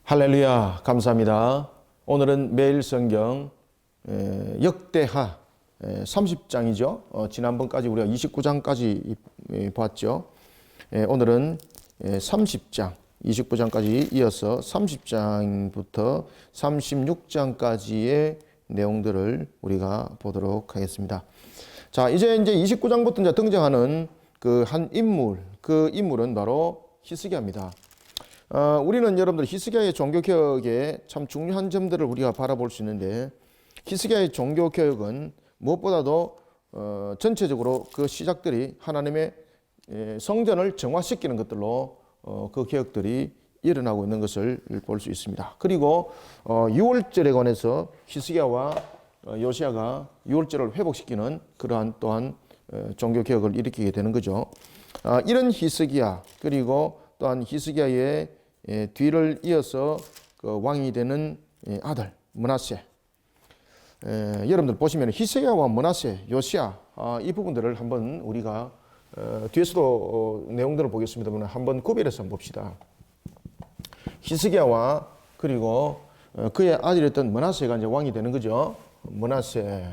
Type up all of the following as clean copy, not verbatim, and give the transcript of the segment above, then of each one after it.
할렐루야, 감사합니다. 오늘은 매일 성경 역대하 30장이죠. 지난번까지 우리가 29장까지 봤죠. 오늘은 30장, 29장까지 이어서 30장부터 36장까지의 내용들을 우리가 보도록 하겠습니다. 자, 이제 29장부터 이제 등장하는 그 한 인물, 그 인물은 바로 히스기야입니다. 우리는 여러분들 히스기야의 종교개혁에 참 중요한 점들을 우리가 바라볼 수 있는데, 히스기야의 종교개혁은 무엇보다도 전체적으로 그 시작들이 하나님의 성전을 정화시키는 것들로 그 개혁들이 일어나고 있는 것을 볼 수 있습니다. 그리고 유월절에 관해서 히스기야와 요시야가 유월절을 회복시키는 그러한 또한 종교개혁을 일으키게 되는 거죠. 이런 히스기야, 그리고 또한 히스기야의 뒤를 이어서 그 왕이 되는 아들 므낫세. 여러분들 보시면 히스기야와 므낫세, 요시야 이 부분들을 한번 우리가 뒤에서도 내용들을 보겠습니다만 한번 구별해서 한번 봅시다. 히스기야와 그리고 그의 아들이었던 므낫세가 이제 왕이 되는 거죠. 므낫세.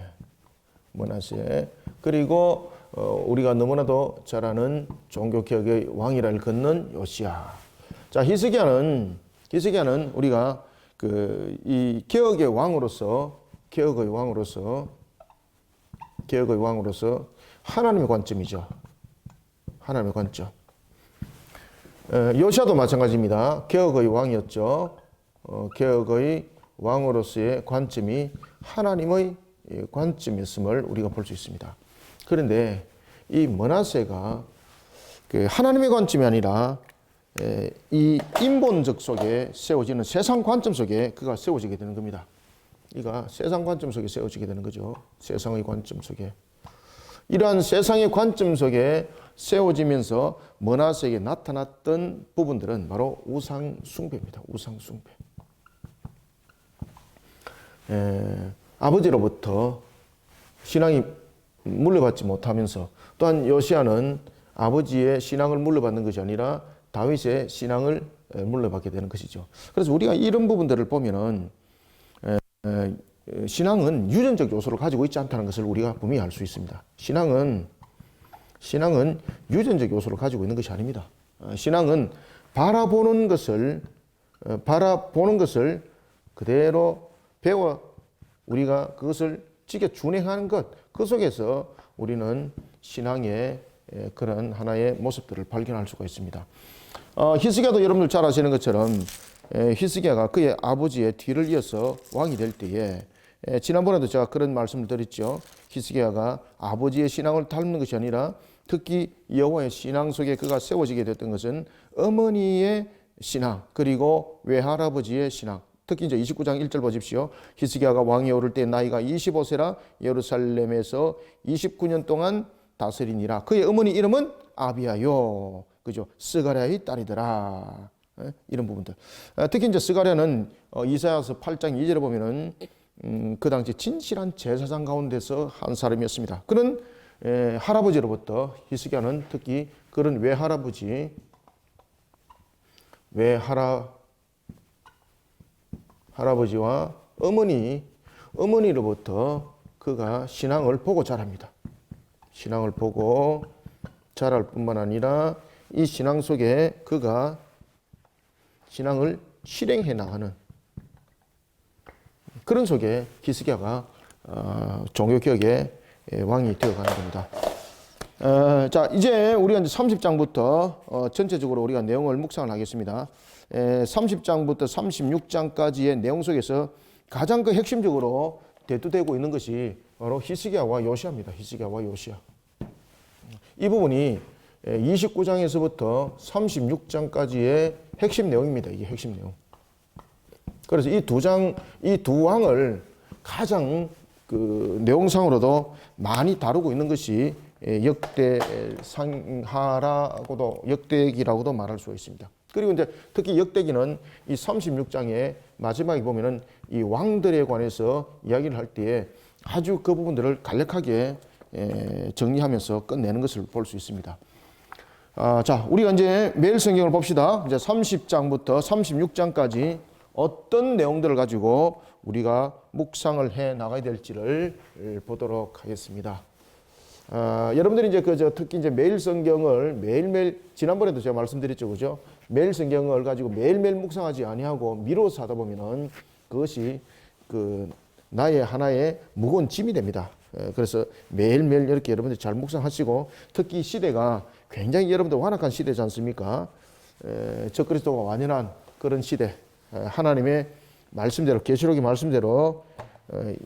그리고 우리가 너무나도 잘 아는 종교개혁의 왕이라를 걷는 요시야. 자, 히스기야는 우리가 이 개혁의 왕으로서 하나님의 관점이죠. 하나님의 관점. 요시야도 마찬가지입니다. 개혁의 왕이었죠. 개혁의 왕으로서의 관점이 하나님의 관점이었음을 우리가 볼 수 있습니다. 그런데 이 므낫세가 그 하나님의 관점이 아니라 이 인본적 속에 세워지는 세상 관점 속에 그가 세워지게 되는 겁니다. 이가 세상 관점 속에 세워지게 되는 거죠. 세상의 관점 속에. 이러한 세상의 관점 속에 세워지면서 므낫세에게 나타났던 부분들은 바로 우상 숭배입니다. 우상 숭배. 아버지로부터 신앙이 물려받지 못하면서, 또한 요시야는 아버지의 신앙을 물려받는 것이 아니라 다윗의 신앙을 물려받게 되는 것이죠. 그래서 우리가 이런 부분들을 보면은 신앙은 유전적 요소를 가지고 있지 않다는 것을 우리가 분명히 알 수 있습니다. 신앙은 유전적 요소를 가지고 있는 것이 아닙니다. 신앙은 바라보는 것을 그대로 배워 우리가 그것을 지켜 준행하는 것, 그 속에서 우리는 신앙의 그런 하나의 모습들을 발견할 수가 있습니다. 히스기야도 여러분들 잘 아시는 것처럼 히스기야가 그의 아버지의 뒤를 이어서 왕이 될 때에, 지난번에도 제가 그런 말씀을 드렸죠. 히스기야가 아버지의 신앙을 닮는 것이 아니라 특히 여호와의 신앙 속에 그가 세워지게 됐던 것은 어머니의 신앙, 그리고 외할아버지의 신앙. 특히 이제 29장 1절 보십시오. 히스기야가 왕위에 오를 때 나이가 25세라 예루살렘에서 29년 동안 다스리니라. 그의 어머니 이름은 아비야요. 그죠? 스가랴의 딸이더라. 이런 부분들. 특히 이제 스가랴는 이사야서 8장 2절에 보면은 그 당시 진실한 제사장 가운데서 한 사람이었습니다. 그런 할아버지로부터 히스기야는 특히 그런 할아버지와 어머니로부터 그가 신앙을 보고 자랍니다. 신앙을 보고 자랄 뿐만 아니라 이 신앙 속에 그가 신앙을 실행해 나가는 그런 속에 히스기야가 종교개혁의 왕이 되어가는 겁니다. 자, 이제 우리가 이제 30장부터 전체적으로 우리가 내용을 묵상을 하겠습니다. 30장부터 36장까지의 내용 속에서 가장 그 핵심적으로 대두되고 있는 것이 바로 히스기야와 요시야입니다. 히스기야와 요시야. 이 부분이 29장에서부터 36장까지의 핵심 내용입니다. 이게 핵심 내용. 그래서 이 두 왕을 가장 그 내용상으로도 많이 다루고 있는 것이 역대기라고도 말할 수 있습니다. 그리고 이제 특히 역대기는 이 36장의 마지막에 보면은 이 왕들에 관해서 이야기를 할 때에 아주 그 부분들을 간략하게 정리하면서 끝내는 것을 볼 수 있습니다. 자, 우리가 이제 매일 성경을 봅시다. 이제 30장부터 36장까지 어떤 내용들을 가지고 우리가 묵상을 해 나가야 될지를 보도록 하겠습니다. 여러분들이 이제 특히 이제 매일 성경을 매일매일, 지난번에도 제가 말씀드렸죠, 그죠? 매일 성경을 가지고 매일매일 묵상하지 아니하고 미뤄서 하다 보면은 그것이 나의 하나의 무거운 짐이 됩니다. 그래서 매일매일 이렇게 여러분들 잘 묵상하시고, 특히 시대가 굉장히 여러분들 완악한 시대지 않습니까? 적그리스도가 완연한 그런 시대, 하나님의 말씀대로, 계시록의 말씀대로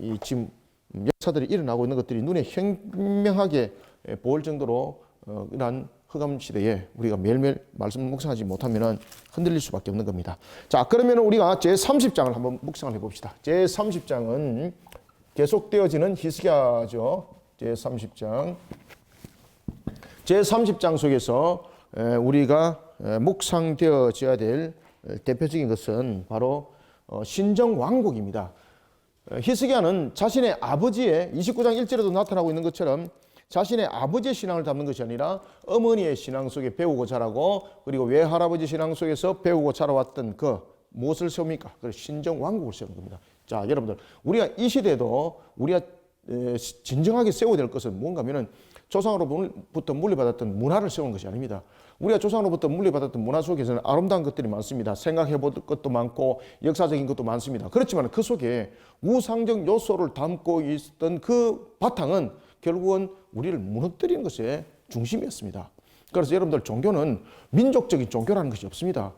이 지금 역사들이 일어나고 있는 것들이 눈에 현명하게 보일 정도로 이러한 흑암 시대에 우리가 매일매일 말씀 묵상하지 못하면 흔들릴 수밖에 없는 겁니다. 자, 그러면 우리가 제30장을 한번 묵상을 해봅시다. 제30장은 계속되어지는 히스기야죠. 제30장 속에서 우리가 묵상되어져야 될 대표적인 것은 바로 신정왕국입니다. 히스기야는 자신의 아버지의 29장 1절에도 나타나고 있는 것처럼 자신의 아버지의 신앙을 담는 것이 아니라 어머니의 신앙 속에 배우고 자라고, 그리고 외할아버지 신앙 속에서 배우고 자라왔던 무엇을 세웁니까? 그 신정왕국을 세우는 겁니다. 자, 여러분들, 우리가 이 시대에도 우리가 진정하게 세워야 될 것은 뭔가 하면은 조상으로부터 물려받았던 문화를 세우는 것이 아닙니다. 우리가 조상으로부터 물려받았던 문화 속에서는 아름다운 것들이 많습니다. 생각해 볼 것도 많고 역사적인 것도 많습니다. 그렇지만 그 속에 우상적 요소를 담고 있었던 그 바탕은 결국은 우리를 무너뜨리는 것의 중심이었습니다. 그래서 여러분들, 종교는 민족적인 종교라는 것이 없습니다.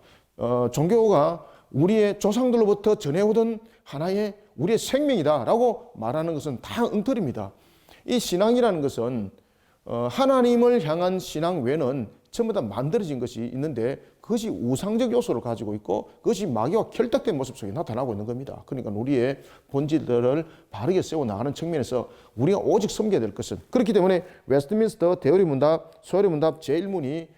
종교가 우리의 조상들로부터 전해오던 하나의 우리의 생명이다라고 말하는 것은 다 엉터리입니다. 이 신앙이라는 것은 하나님을 향한 신앙 외에는 전부 다 만들어진 것이 있는데, 그것이 우상적 요소를 가지고 있고 그것이 마귀와 결탁된 모습 속에 나타나고 있는 겁니다. 그러니까 우리의 본질들을 바르게 세워나가는 측면에서 우리가 오직 섬겨야 될 것은, 그렇기 때문에 웨스트민스터 대의리 문답, 소요리 문답 제1문이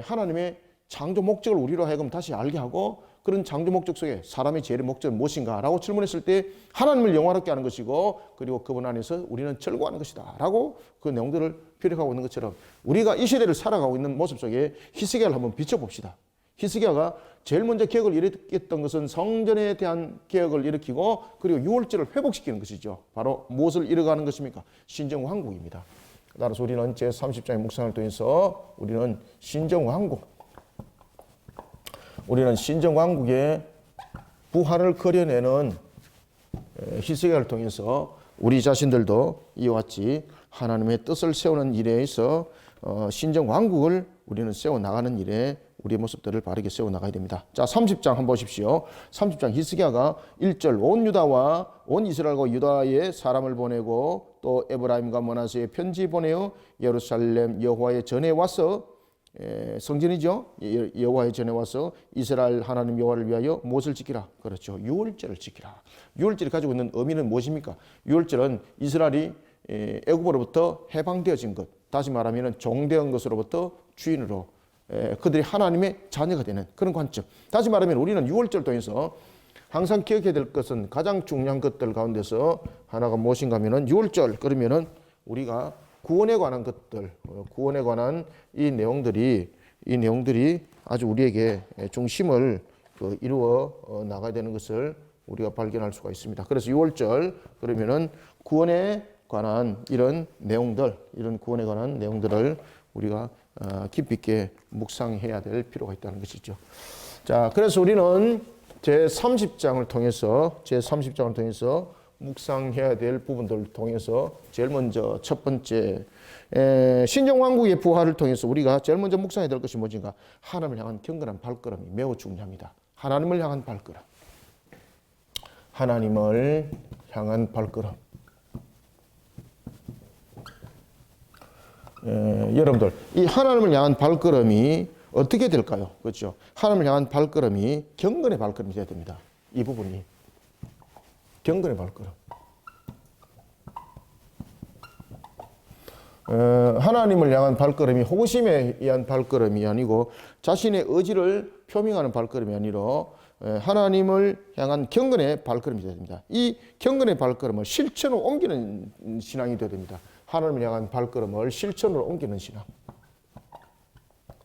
하나님의 창조 목적을 우리로 하여금 다시 알게 하고, 그런 창조 목적 속에 사람의 제일의 목적은 무엇인가 라고 질문했을 때 하나님을 영화롭게 하는 것이고, 그리고 그분 안에서 우리는 절구하는 것이다 라고 그 내용들을 표력하고 있는 것처럼, 우리가 이 시대를 살아가고 있는 모습 속에 히스기야를 한번 비춰봅시다. 히스기야가 제일 먼저 개혁을 일으켰던 것은 성전에 대한 개혁을 일으키고, 그리고 유월절을 회복시키는 것이죠. 바로 무엇을 이뤄가는 것입니까? 신정왕국입니다. 따라서 우리는 제30장의 묵상을 통해서 우리는 신정왕국의 부활을 그려내는 히스기야를 통해서 우리 자신들도 이와 같이 하나님의 뜻을 세우는 일에 있어 신정왕국을 우리는 세워나가는 일에 우리의 모습들을 바르게 세워나가야 됩니다. 자, 30장 한번 보십시오. 30장 히스기야가 1절 온 유다와 온 이스라엘과 유다에 사람을 보내고 또 에브라임과 머나세에 편지 보내어 예루살렘 여호와의 전에 와서, 성전이죠. 여호와의 전에 와서 이스라엘 하나님 여호와를 위하여 무엇을 지키라? 그렇죠. 유월절을 지키라. 유월절이 가지고 있는 의미는 무엇입니까? 유월절은 이스라엘이 애굽으로부터 해방되어진 것, 다시 말하면 종되은 것으로부터 주인으로 그들이 하나님의 자녀가 되는 그런 관점. 다시 말하면 우리는 유월절 통해서 항상 기억해야 될 것은, 가장 중요한 것들 가운데서 하나가 무엇인가 하면은 유월절, 그러면은 우리가 구원에 관한 것들, 구원에 관한 이 내용들이 아주 우리에게 중심을 이루어 나가야 되는 것을 우리가 발견할 수가 있습니다. 그래서 6월절 그러면은 구원에 관한 이런 내용들, 이런 구원에 관한 내용들을 우리가 깊이 있게 묵상해야 될 필요가 있다는 것이죠. 자, 그래서 우리는 제30장을 통해서 묵상해야 될 부분들을 통해서 제일 먼저 첫 번째 신정왕국의 부활을 통해서 우리가 제일 먼저 묵상해야 될 것이 무엇인가? 하나님을 향한 경건한 발걸음이 매우 중요합니다. 하나님을 향한 발걸음. 하나님을 향한 발걸음. 여러분들, 이 하나님을 향한 발걸음이 어떻게 될까요? 그렇죠? 하나님을 향한 발걸음이 경건의 발걸음이 되어야 됩니다. 이 부분이 경건의 발걸음. 하나님을 향한 발걸음이 호기심에 의한 발걸음이 아니고 자신의 의지를 표명하는 발걸음이 아니라 하나님을 향한 경건의 발걸음이 되어야 됩니다. 이 경건의 발걸음을 실천으로 옮기는 신앙이 되어야 됩니다. 하나님을 향한 발걸음을 실천으로 옮기는 신앙.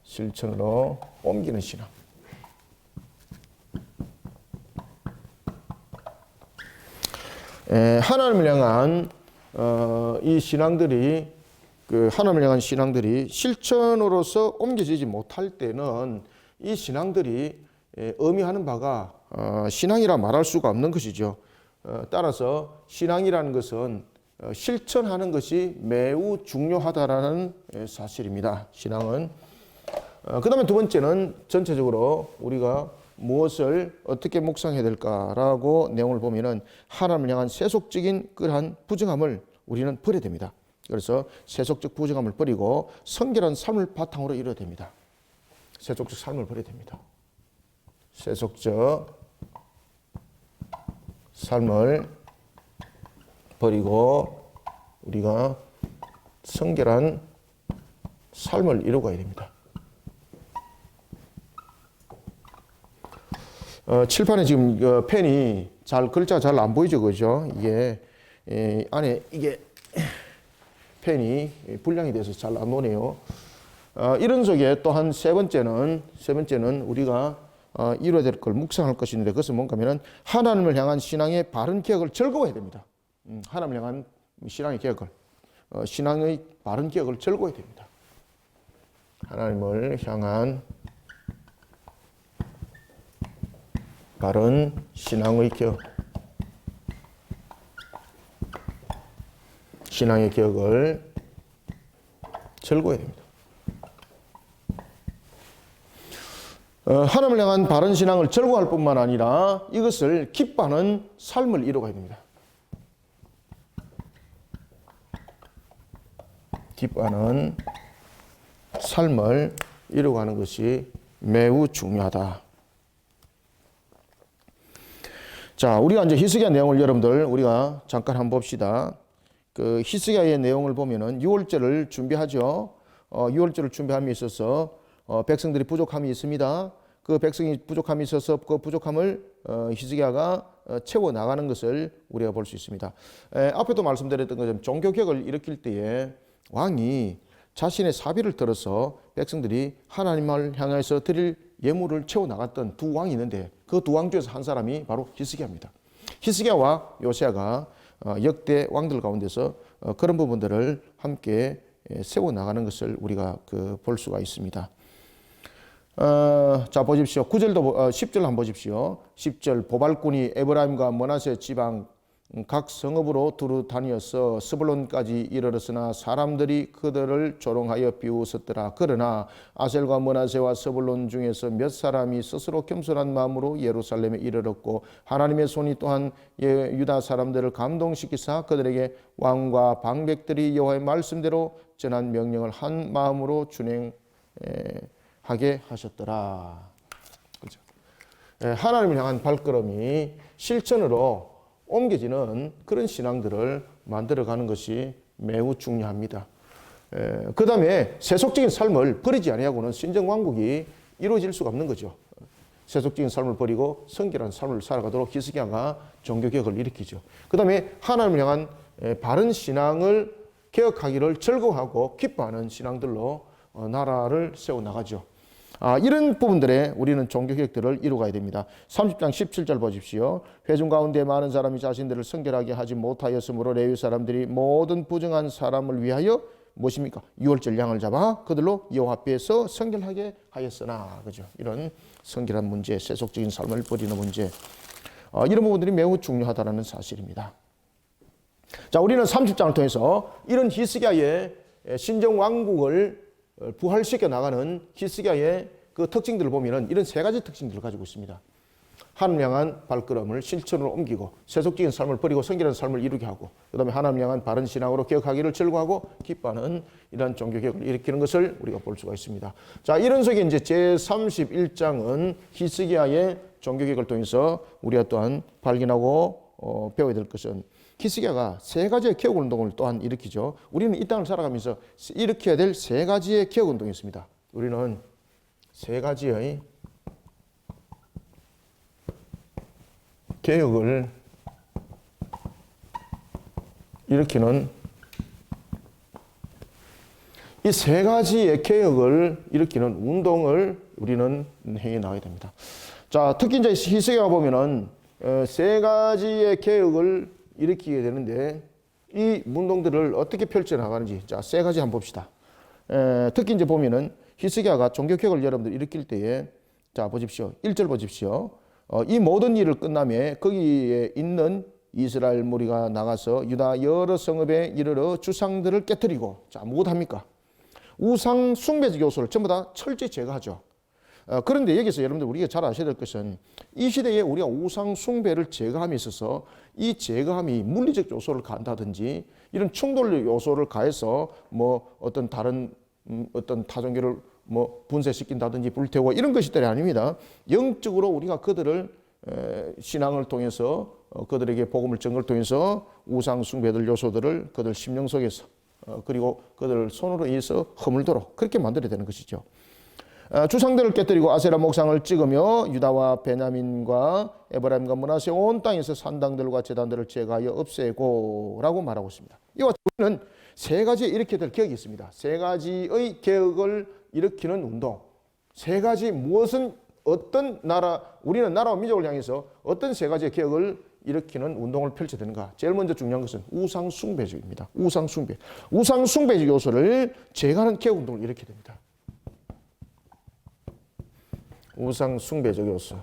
실천으로 옮기는 신앙. 하나님을 향한 이 신앙들이 하나님을 향한 신앙들이 실천으로서 옮겨지지 못할 때는 이 신앙들이 의미하는 바가 신앙이라 말할 수가 없는 것이죠. 따라서 신앙이라는 것은 실천하는 것이 매우 중요하다라는 사실입니다. 신앙은. 그 다음에 두 번째는 전체적으로 우리가 무엇을 어떻게 묵상해야 될까라고 내용을 보면은 하나님을 향한 세속적인 그러한 부정함을 우리는 버려야 됩니다. 그래서 세속적 부정함을 버리고 성결한 삶을 바탕으로 이뤄야 됩니다. 세속적 삶을 버려야 됩니다. 세속적 삶을 버리고 우리가 성결한 삶을 이루어가야 됩니다. 칠판에 지금 펜이 글자가 잘 안 보이죠, 그죠? 이게 안에 이게 펜이 불량이 돼서 잘 안 오네요. 이런 속에 또한 세 번째는 우리가 이루어야 될 걸 묵상할 것인데 그것은 뭔가 하면은 하나님을 향한 신앙의 바른 기억을 즐거워해야 됩니다. 하나님을 향한 신앙의 기억을, 신앙의 바른 기억을 즐거워해야 됩니다. 하나님을 향한 바른 신앙의 기억, 신앙의 기억을 즐거워해야 됩니다. 하나님을 향한 바른 신앙을 즐거워할 뿐만 아니라 이것을 기뻐하는 삶을 이루어가야 됩니다. 기뻐하는 삶을 이루어가는 것이 매우 중요하다. 자, 우리가 이제 히스기야 내용을 여러분들 우리가 잠깐 한번 봅시다. 그 히스기야의 내용을 보면은 6월절을 준비하죠. 6월절을 준비함에 있어서 백성들이 부족함이 있습니다. 그 백성이 부족함이 있어서 그 부족함을 히스기야가 채워 나가는 것을 우리가 볼 수 있습니다. 앞에도 말씀드렸던 것처럼 종교개혁을 일으킬 때에 왕이 자신의 사비를 들어서 백성들이 하나님을 향해서 드릴 예물을 채워 나갔던 두 왕이 있는데 그 두 왕 중에서 한 사람이 바로 히스기야입니다. 히스기야와 요시야가 역대 왕들 가운데서 그런 부분들을 함께 세워 나가는 것을 우리가 볼 수가 있습니다. 자, 보십시오. 9절도 10절 한번 보십시오. 10절 보발꾼이 에브라임과 므낫세 지방 각 성읍으로 두루 다니어서 스불론까지 이르렀으나 사람들이 그들을 조롱하여 비웃었더라. 그러나 아셀과 므낫세와 스불론 중에서 몇 사람이 스스로 겸손한 마음으로 예루살렘에 이르렀고 하나님의 손이 또한 유다 사람들을 감동시키사 그들에게 왕과 방백들이 여호와의 말씀대로 전한 명령을 한 마음으로 준행하게 하셨더라. 그렇죠? 하나님을 향한 발걸음이 실천으로 옮겨지는 그런 신앙들을 만들어가는 것이 매우 중요합니다. 그 다음에 세속적인 삶을 버리지 아니하고는 신정왕국이 이루어질 수가 없는 거죠. 세속적인 삶을 버리고 성결한 삶을 살아가도록 히스기야가 종교개혁을 일으키죠. 그 다음에 하나님을 향한 바른 신앙을 개혁하기를 즐거워하고 기뻐하는 신앙들로 나라를 세워나가죠. 이런 부분들에 우리는 종교개혁들을 이루어가야 됩니다. 30장 17절 보십시오. 회중 가운데 많은 사람이 자신들을 성결하게 하지 못하였으므로 레위 사람들이 모든 부정한 사람을 위하여 무엇입니까? 유월절 양을 잡아 그들로 여호와 앞에서 성결하게 하였으나, 그죠? 이런 성결한 문제, 세속적인 삶을 버리는 문제, 이런 부분들이 매우 중요하다는 사실입니다. 자, 우리는 30장을 통해서 이런 히스기야의 신정 왕국을 부활시켜 나가는 히스기야의 그 특징들을 보면은 이런 세 가지 특징들을 가지고 있습니다. 하나님 향한 발걸음을 실천으로 옮기고 세속적인 삶을 버리고 성결한 삶을 이루게 하고 그다음에 하나님 향한 바른 신앙으로 개혁하기를 즐거워하고 기뻐하는 이러한 종교개혁을 일으키는 것을 우리가 볼 수가 있습니다. 자, 이런 속에 이제 제31장은 히스기야의 종교개혁을 통해서 우리가 또한 발견하고 배워야 될 것은 히스기야가 세 가지의 개혁 운동을 또한 일으키죠. 우리는 이 땅을 살아가면서 일으켜야 될 세 가지의 개혁 운동이 있습니다. 우리는 세 가지의 개혁을 일으키는 이 세 가지의 개혁을 일으키는 운동을 우리는 해 나가야 됩니다. 자, 특히 이제 히스기야가 보면은 세 가지의 개혁을 일으키게 되는데 이 운동들을 어떻게 펼쳐나가는지 자, 세 가지 한번 봅시다. 특히 이제 보면은 히스기야가 종교개혁을 여러분들 일으킬 때에 자, 보십시오. 1절 보십시오. 이 모든 일을 끝나며 거기에 있는 이스라엘 무리가 나가서 유다 여러 성읍에 이르러 주상들을 깨뜨리고 자, 무엇합니까? 우상 숭배적 요소를 전부 다 철저히 제거하죠. 그런데 여기서 여러분들 우리가 잘 아셔야 될 것은 이 시대에 우리가 우상 숭배를 제거함에 있어서 이 제거함이 물리적 요소를 가한다든지 이런 충돌 요소를 가해서 뭐 어떤 다른 어떤 타종교를 뭐 분쇄시킨다든지 불태우고 이런 것들이 아닙니다. 영적으로 우리가 그들을 신앙을 통해서 그들에게 복음을 전걸 통해서 우상 숭배들 요소들을 그들 심령 속에서 그리고 그들을 손으로 인해서 허물도록 그렇게 만들어야 되는 것이죠. 주상들을 깨뜨리고 아세라 목상을 찍으며 유다와 베냐민과 에브라임과 므낫세 온 땅에서 산당들과 제단들을 제거하여 없애고 라고 말하고 있습니다. 이와 우리는 세 가지의 일으켜야 될 개혁이 있습니다. 세 가지의 개혁을 일으키는 운동. 세 가지 무엇은 어떤 나라, 우리는 나라와 민족을 향해서 어떤 세 가지의 개혁을 일으키는 운동을 펼쳐야 되는가. 제일 먼저 중요한 것은 우상숭배적입니다. 우상숭배. 우상숭배적 요소를 제거하는 개혁 운동을 일으켜야 됩니다. 우상숭배적 요소.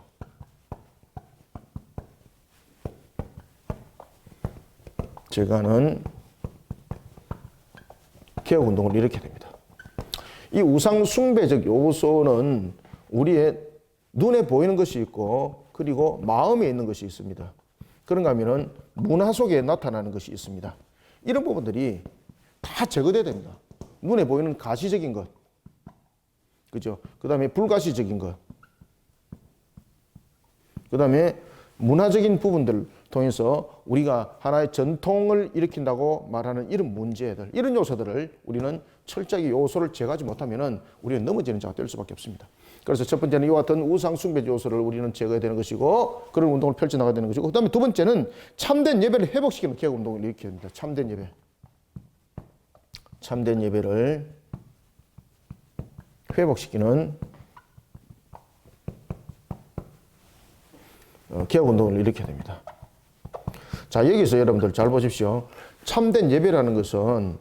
제거하는 개혁 운동을 일으켜야 됩니다. 이 우상숭배적 요소는 우리의 눈에 보이는 것이 있고 그리고 마음에 있는 것이 있습니다. 그런가 하면은 문화 속에 나타나는 것이 있습니다. 이런 부분들이 다 제거돼야 됩니다. 눈에 보이는 가시적인 것, 그죠? 그 다음에 불가시적인 것, 그 다음에 문화적인 부분들을 통해서 우리가 하나의 전통을 일으킨다고 말하는 이런 문제들, 이런 요소들을 우리는 철저하게 요소를 제거하지 못하면은 우리는 넘어지는 자가 될 수밖에 없습니다. 그래서 첫 번째는 이와 같은 우상숭배 요소를 우리는 제거해야 되는 것이고 그런 운동을 펼쳐나가야 되는 것이고 그 다음에 두 번째는 참된 예배를 회복시키는 개혁 운동을 일으켜야 됩니다. 참된 예배. 참된 예배를 회복시키는 개혁 운동을 일으켜야 됩니다. 자, 여기서 여러분들 잘 보십시오. 참된 예배라는 것은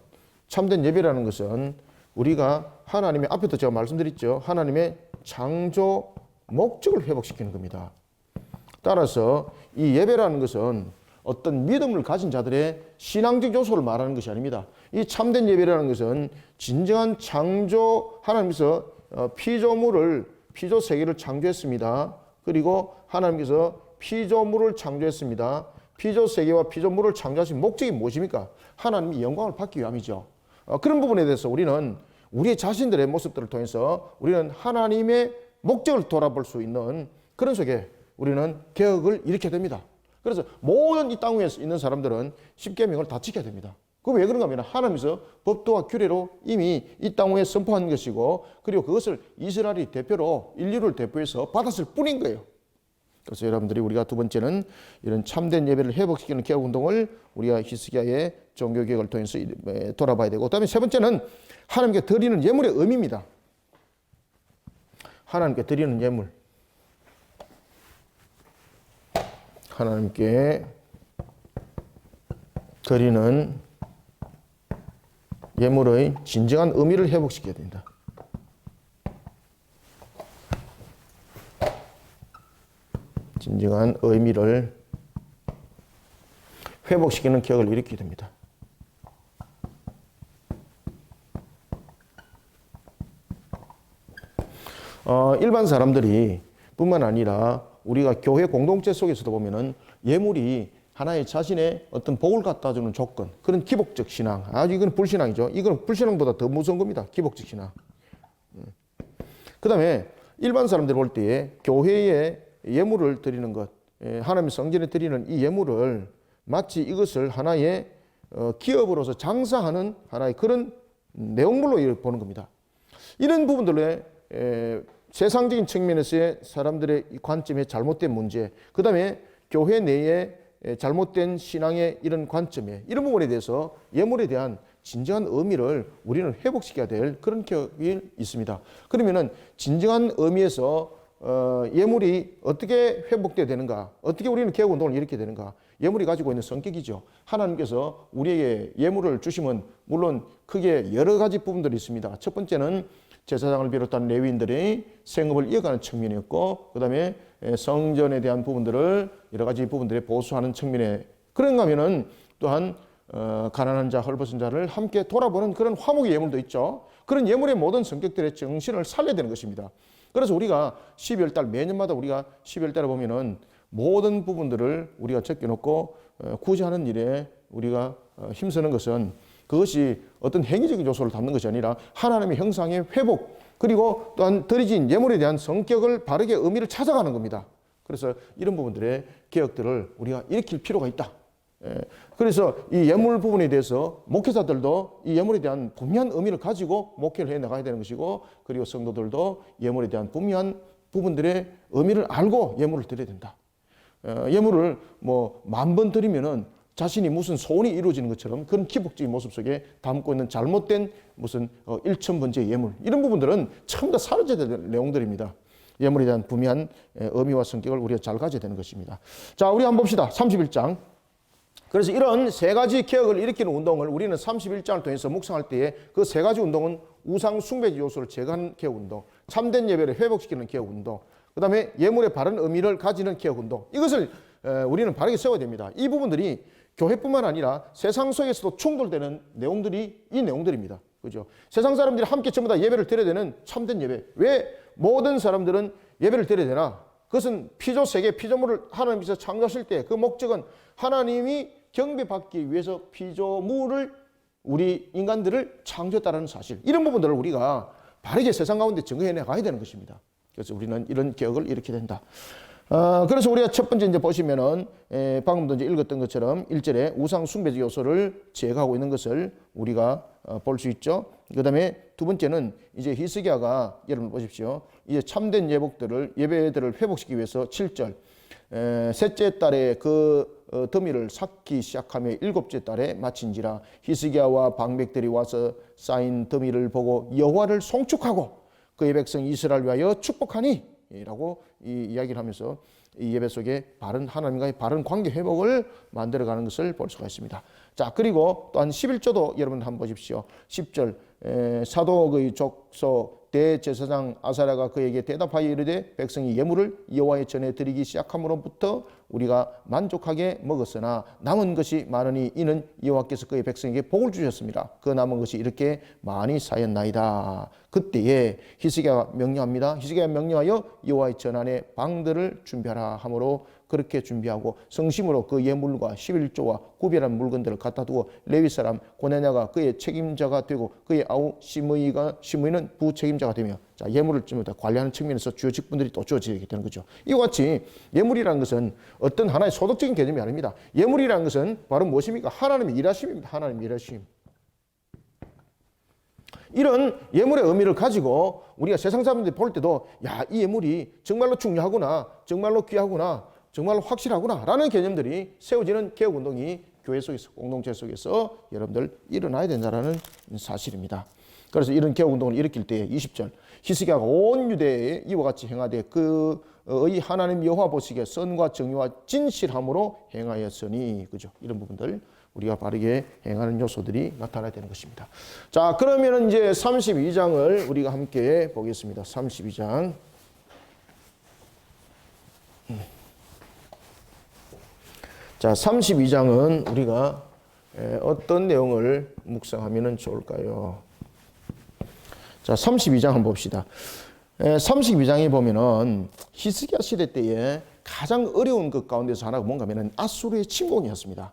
우리가 하나님의 앞에도 제가 말씀드렸죠. 하나님의 창조 목적을 회복시키는 겁니다. 따라서 이 예배라는 것은 어떤 믿음을 가진 자들의 신앙적 요소를 말하는 것이 아닙니다. 이 참된 예배라는 것은 진정한 창조, 하나님께서 피조 세계를 창조했습니다. 그리고 하나님께서 피조물을 창조했습니다. 피조 세계와 피조물을 창조하신 목적이 무엇입니까? 하나님이 영광을 받기 위함이죠. 그런 부분에 대해서 우리는 우리 자신들의 모습들을 통해서 우리는 하나님의 목적을 돌아볼 수 있는 그런 속에 우리는 개혁을 일으켜야 됩니다. 그래서 모든 이 땅 위에 있는 사람들은 십계명을 다 지켜야 됩니다. 그럼 왜 그런가 하면 하나님께서 법도와 규례로 이미 이 땅 위에 선포한 것이고 그리고 그것을 이스라엘이 대표로 인류를 대표해서 받았을 뿐인 거예요. 그래서 여러분들이 우리가 두 번째는 이런 참된 예배를 회복시키는 개혁 운동을 우리가 히스기야의 종교 개혁을 통해서 돌아봐야 되고 그다음에 세 번째는 하나님께 드리는 예물의 의미입니다. 하나님께 드리는 예물. 하나님께 드리는 예물의 진정한 의미를 회복시켜야 됩니다. 진정한 의미를 회복시키는 개혁을 일으키게 됩니다. 일반 사람들이 뿐만 아니라 우리가 교회 공동체 속에서도 보면은 예물이 하나의 자신의 어떤 복을 갖다 주는 조건, 그런 기복적 신앙. 아주 이건 불신앙이죠. 이건 불신앙보다 더 무서운 겁니다. 기복적 신앙. 그 다음에 일반 사람들이 볼 때에 교회에 예물을 드리는 것, 하나님의 성전에 드리는 이 예물을 마치 이것을 하나의 기업으로서 장사하는 하나의 그런 내용물로 보는 겁니다. 이런 부분들에 세상적인 측면에서의 사람들의 관점의 잘못된 문제, 그 다음에 교회 내에 잘못된 신앙의 이런 관점에 이런 부분에 대해서 예물에 대한 진정한 의미를 우리는 회복시켜야 될 그런 교육이 있습니다. 그러면은 진정한 의미에서 예물이 어떻게 회복돼야 되는가, 어떻게 우리는 개혁 운동을 일으켜야 되는가, 예물이 가지고 있는 성격이죠. 하나님께서 우리에게 예물을 주시면 물론 크게 여러 가지 부분들이 있습니다. 첫 번째는 제사장을 비롯한 레위인들이 생업을 이어가는 측면이었고, 그 다음에 성전에 대한 부분들을 여러 가지 부분들에 보수하는 측면에, 그런가 하면은 또한 가난한 자, 헐벗은 자를 함께 돌아보는 그런 화목의 예물도 있죠. 그런 예물의 모든 성격들의 정신을 살려야 되는 것입니다. 그래서 우리가 12월 달, 매년마다 우리가 12월 달에 보면은 모든 부분들을 우리가 적혀놓고 구제하는 일에 우리가 힘쓰는 것은 그것이 어떤 행위적인 요소를 담는 것이 아니라 하나님의 형상의 회복, 그리고 또한 드려진 예물에 대한 성격을 바르게 의미를 찾아가는 겁니다. 그래서 이런 부분들의 개혁들을 우리가 일으킬 필요가 있다. 그래서 이 예물 부분에 대해서 목회자들도 이 예물에 대한 분명한 의미를 가지고 목회를 해 나가야 되는 것이고, 그리고 성도들도 예물에 대한 분명한 부분들의 의미를 알고 예물을 드려야 된다. 예물을 뭐 10,000번 드리면은 자신이 무슨 소원이 이루어지는 것처럼 그런 기복적인 모습 속에 담고 있는 잘못된 무슨 1000번째 예물, 이런 부분들은 전부 다 사라져야 될 내용들입니다. 예물에 대한 분명한 의미와 성격을 우리가 잘 가져야 되는 것입니다. 자, 우리 한번 봅시다. 31장. 그래서 이런 세 가지 개혁을 일으키는 운동을 우리는 31장을 통해서 묵상할 때에 그 세 가지 운동은 우상 숭배 요소를 제거하는 개혁 운동, 참된 예배를 회복시키는 개혁 운동, 그 다음에 예물의 바른 의미를 가지는 개혁 운동, 이것을 우리는 바르게 세워야 됩니다. 이 부분들이 교회뿐만 아니라 세상 속에서도 충돌되는 내용들이 이 내용들입니다. 그죠? 세상 사람들이 함께 전부 다 예배를 드려야 되는 참된 예배. 왜 모든 사람들은 예배를 드려야 되나? 그것은 피조 세계, 피조물을 하나님께서 창조하실 때 그 목적은 하나님이 경배받기 위해서 피조물을, 우리 인간들을 창조했다는 사실, 이런 부분들을 우리가 바르게 세상 가운데 증거해 나가야 되는 것입니다. 그래서 우리는 이런 개혁을 일으켜야 된다. 그래서 우리가 첫 번째 이제 보시면은 방금도 이제 읽었던 것처럼 1절에 우상 숭배적 요소를 제거하고 있는 것을 우리가 볼 수 있죠. 그 다음에 두 번째는 이제 히스기야가, 여러분 보십시오. 이제 참된 예배들을 회복시키기 위해서 7절, 셋째 달에 그 더미를 쌓기 시작하며 7째 달에 마친지라 히스기야와 방백들이 와서 쌓인 더미를 보고 여호와를 송축하고 그의 백성 이스라엘 위하여 축복하니 라고 이 이야기를 하면서 이 예배 속에 바른 하나님과의 바른 관계 회복을 만들어가는 것을 볼 수가 있습니다. 자, 그리고 또한 11조도 여러분 한번 보십시오. 10절, 사독의 족소 대제사장 아사랴가 그에게 대답하여 이르되 백성이 예물을 여호와의 전에 드리기 시작함으로부터 우리가 만족하게 먹었으나 남은 것이 많으니 이는 여호와께서 그의 백성에게 복을 주셨습니다. 그 남은 것이 이렇게 많이 쌓였나이다. 그때에 히스기야가 명령합니다. 히스기야가 명령하여 여호와의 전 안에 방들을 준비하라 하므로 그렇게 준비하고 성심으로 그 예물과 11조와 구별한 물건들을 갖다 두고 레위 사람 고네냐가 그의 책임자가 되고 그의 아우 시므이는 부책임자가 되며, 자, 예물을 좀 관리하는 측면에서 주요 직분들이 또 주어지게 되는 거죠. 이와 같이 예물이라는 것은 어떤 하나의 소득적인 개념이 아닙니다. 예물이라는 것은 바로 무엇입니까? 하나님의 일하심입니다. 하나님의 일하심. 이런 예물의 의미를 가지고 우리가 세상 사람들이 볼 때도 야, 이 예물이 정말로 중요하구나, 정말로 귀하구나, 정말로 확실하구나 라는 개념들이 세워지는 개혁운동이 교회 속에서, 공동체 속에서 여러분들 일어나야 된다는 사실입니다. 그래서 이런 개혁운동을 일으킬 때 20절, 히스기야가 온 유대에 이와 같이 행하되 그의 하나님 여호와 보시기에 선과 정의와 진실함으로 행하였으니, 그죠? 이런 부분들 우리가 바르게 행하는 요소들이 나타나야 되는 것입니다. 자, 그러면 이제 32장을 우리가 함께 보겠습니다. 32장. 자, 32장은 우리가 어떤 내용을 묵상하면 좋을까요? 자, 32장 한번 봅시다. 32장에 보면은 히스기야 시대 때에 가장 어려운 것 가운데서 하나가 뭔가 하면은 아수르의 침공이었습니다.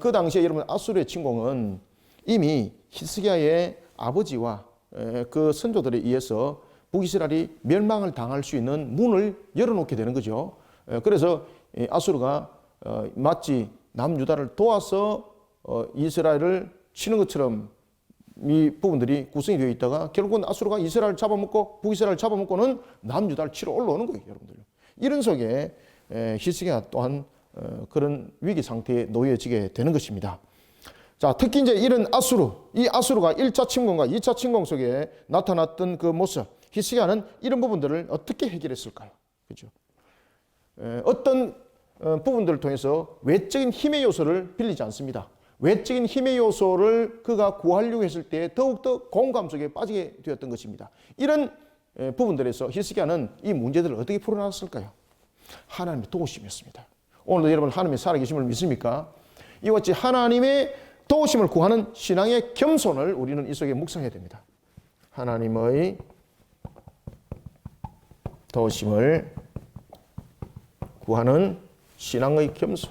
그 당시에 여러분 아수르의 침공은 이미 히스기야의 아버지와 그 선조들에 의해서 북이스라엘이 멸망을 당할 수 있는 문을 열어놓게 되는 거죠. 그래서 아수르가 마치 남유다를 도와서 이스라엘을 치는 것처럼 이 부분들이 구성이 되어 있다가 결국은 아수르가 이스라엘을 잡아먹고 북이스라엘을 잡아먹고는 남유다를 치러 올라오는 거예요, 여러분들. 이런 속에 히스기야 또한 그런 위기 상태에 놓여지게 되는 것입니다. 자, 특히 이제 이런 이 아수르가 1차 침공과 2차 침공 속에 나타났던 그 모습, 히스기야는 이런 부분들을 어떻게 해결했을까요? 그죠? 어떤 부분들을 통해서 외적인 힘의 요소를 빌리지 않습니다. 외적인 힘의 요소를 그가 구하려고 했을 때 더욱더 공감 속에 빠지게 되었던 것입니다. 이런 부분들에서 히스기야는 이 문제들을 어떻게 풀어나갔을까요? 하나님의 도우심이었습니다. 오늘도 여러분 하나님의 살아계심을 믿습니까? 이와 같이 하나님의 도우심을 구하는 신앙의 겸손을 우리는 이 속에 묵상해야 됩니다. 하나님의 도우심을 구하는 신앙의 겸손.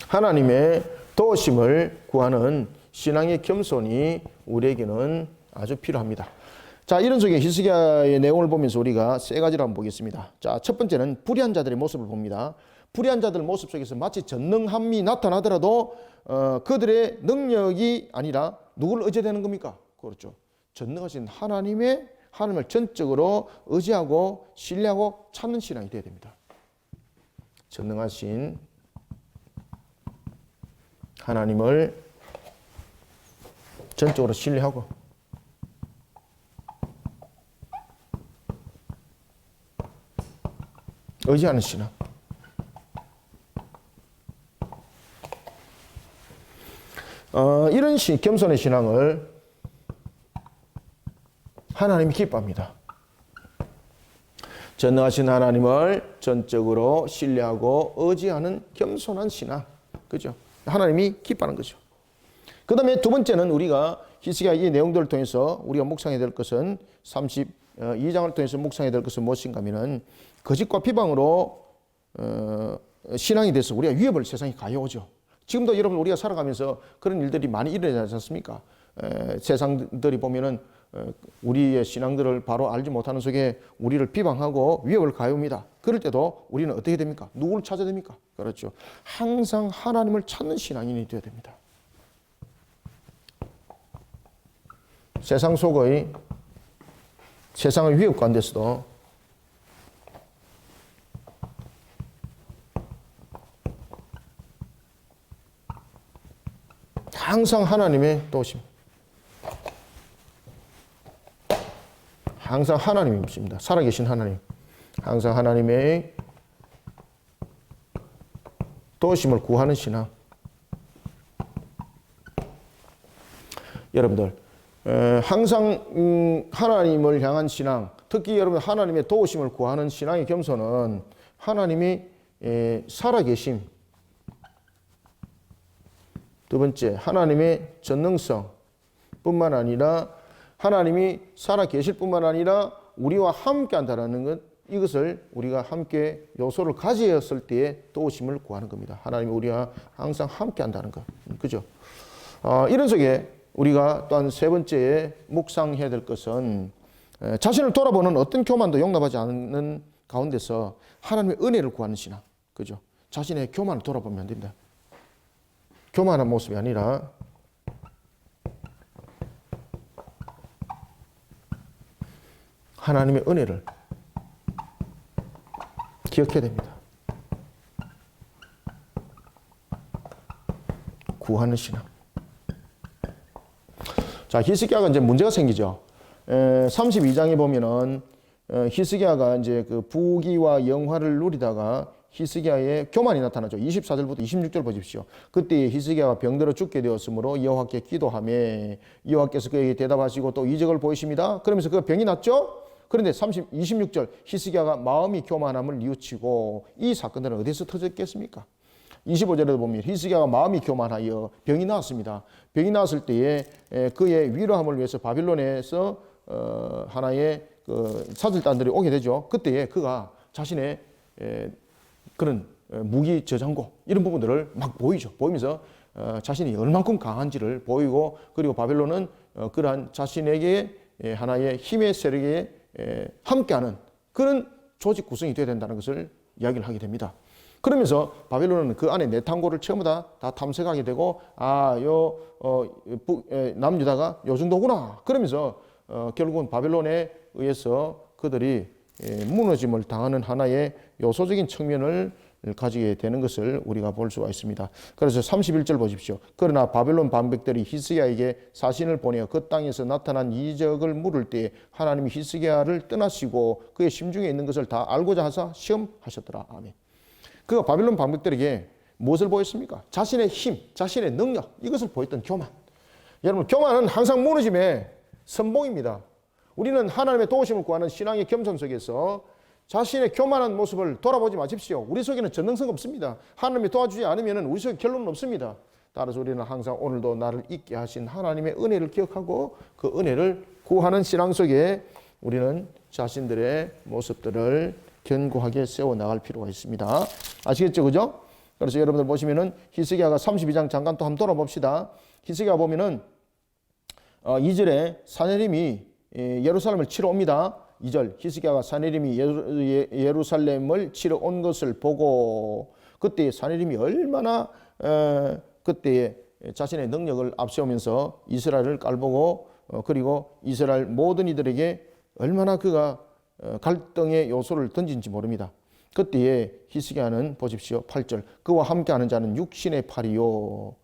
하나님의 도우심을 구하는 신앙의 겸손이 우리에게는 아주 필요합니다. 자, 이런 속에 히스기야의 내용을 보면서 우리가 세 가지를 한번 보겠습니다. 자, 첫 번째는 불의한 자들의 모습을 봅니다. 불의한 자들 모습 속에서 마치 전능함이 나타나더라도 그들의 능력이 아니라 누구를 의지되는 겁니까? 그렇죠. 전능하신 하나님을 전적으로 의지하고 신뢰하고 찾는 신앙이 되어야 됩니다. 전능하신 하나님을 전적으로 신뢰하고 의지하는 신앙. 이런 겸손의 신앙을 하나님이 기뻐합니다. 전능하신 하나님을 전적으로 신뢰하고 의지하는 겸손한 신앙. 그죠? 하나님이 기뻐하는 거죠. 그 다음에 두 번째는 우리가 히스기야 이 내용들을 통해서 우리가 묵상해야 될 것은 32장을 통해서 묵상해야 될 것은 무엇인가 하면은 거짓과 비방으로 신앙이 돼서 우리가 위협을 세상에 가해오죠. 지금도 여러분 우리가 살아가면서 그런 일들이 많이 일어나지 않습니까? 세상들이 보면은 우리의 신앙들을 바로 알지 못하는 속에 우리를 비방하고 위협을 가해옵니다. 그럴 때도 우리는 어떻게 됩니까? 누구를 찾아야 됩니까? 그렇죠. 항상 하나님을 찾는 신앙인이 되어야 됩니다. 세상 속의 세상의 위협 가운데서도 항상 하나님의 도우심, 항상 하나님이 있습니다. 살아계신 하나님, 항상 하나님의 도우심을 구하는 신앙. 여러분들 항상 하나님을 향한 신앙, 특히 여러분 하나님의 도우심을 구하는 신앙의 겸손은 하나님이 살아계심, 두 번째 하나님의 전능성 뿐만 아니라 하나님이 살아계실 뿐만 아니라 우리와 함께 한다는 것, 이것을 우리가 함께 요소를 가지었을 때에 도우심을 구하는 겁니다. 하나님이 우리와 항상 함께 한다는 것. 그죠? 이런 속에 우리가 또한 세 번째에 묵상해야 될 것은 자신을 돌아보는 어떤 교만도 용납하지 않는 가운데서 하나님의 은혜를 구하는 신앙. 그죠? 자신의 교만을 돌아보면 안 됩니다. 교만한 모습이 아니라 하나님의 은혜를 기억해야 됩니다. 구하는 신앙. 자, 히스기야가 이제 문제가 생기죠. 32장에 보면은 히스기야가 이제 그 부귀와 영화를 누리다가 히스기야의 교만이 나타나죠. 24절부터 26절 보십시오. 그때 히스기야가 병들어 죽게 되었으므로 여호와께 기도하며 여호와께서 그에게 대답하시고 또 이적을 보이십니다. 그러면서 그 병이 낫죠. 그런데 26절 히스기야가 마음이 교만함을 뉘우치고, 이 사건들은 어디서 터졌겠습니까? 25절에도 보면 히스기야가 마음이 교만하여 병이 나았습니다. 병이 나았을 때에 그의 위로함을 위해서 바빌론에서 하나의 그 사절단들이 오게 되죠. 그때에 그가 자신의 그런 무기 저장고 이런 부분들을 막 보이죠. 보이면서 자신이 얼만큼 강한지를 보이고, 그리고 바벨론은 그러한 자신에게 하나의 힘의 세력에 함께하는 그런 조직 구성이 되어야 된다는 것을 이야기를 하게 됩니다. 그러면서 바벨론은 그 안에 내탕고를 전부 다 탐색하게 되고, 남유다가 요 정도구나. 그러면서 결국은 바벨론에 의해서 그들이 무너짐을 당하는 하나의 요소적인 측면을 가지게 되는 것을 우리가 볼 수가 있습니다. 그래서 31절 보십시오. 그러나 바벨론 방백들이 히스기야에게 사신을 보내어 그 땅에서 나타난 이적을 물을 때에 하나님이 히스기야를 떠나시고 그의 심중에 있는 것을 다 알고자 하사 시험하셨더라. 아멘. 그가 바벨론 방백들에게 무엇을 보였습니까? 자신의 힘, 자신의 능력, 이것을 보였던 교만. 여러분, 교만은 항상 무너짐의 선봉입니다. 우리는 하나님의 도우심을 구하는 신앙의 겸손 속에서 자신의 교만한 모습을 돌아보지 마십시오. 우리 속에는 전능성 없습니다. 하나님이 도와주지 않으면 우리 속에 결론은 없습니다. 따라서 우리는 항상 오늘도 나를 있게 하신 하나님의 은혜를 기억하고 그 은혜를 구하는 신앙 속에 우리는 자신들의 모습들을 견고하게 세워나갈 필요가 있습니다. 아시겠죠? 그죠? 그래서 여러분들 보시면은 히스기야가 32장 잠깐 또 한번 돌아봅시다. 히스기야 보면은 2절에 사내림이 예루살렘을 치러 옵니다. 2절 히스기야가 사내림이 예루살렘을 치러 온 것을 보고 그때 사내림이 얼마나 그때 자신의 능력을 앞세우면서 이스라엘을 깔보고 그리고 이스라엘 모든 이들에게 얼마나 그가 갈등의 요소를 던진지 모릅니다. 그때에 히스기야는 보십시오. 8절 그와 함께하는 자는 육신의 팔이요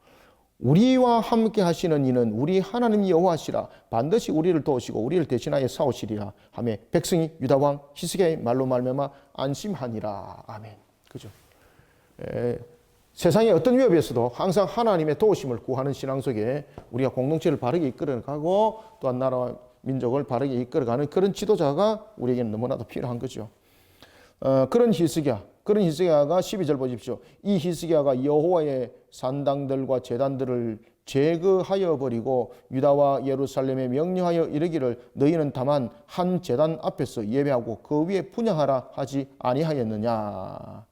우리와 함께 하시는 이는 우리 하나님 여호와시라 반드시 우리를 도우시고 우리를 대신하여 싸우시리라 하며 백성이 유다 왕 히스기야의 말로 말미암아 안심하니라. 아멘. 그죠? 세상의 어떤 위협에서도 항상 하나님의 도우심을 구하는 신앙 속에 우리가 공동체를 바르게 이끌어가고 또한 나라와 민족을 바르게 이끌어가는 그런 지도자가 우리에게는 너무나도 필요한 거죠. 그런 히스기야가 12절 보십시오. 이 히스기야가 여호와의 산당들과 제단들을 제거하여 버리고 유다와 예루살렘에 명령하여 이르기를 너희는 다만 한 제단 앞에서 예배하고 그 위에 분향하라 하지 아니하였느냐.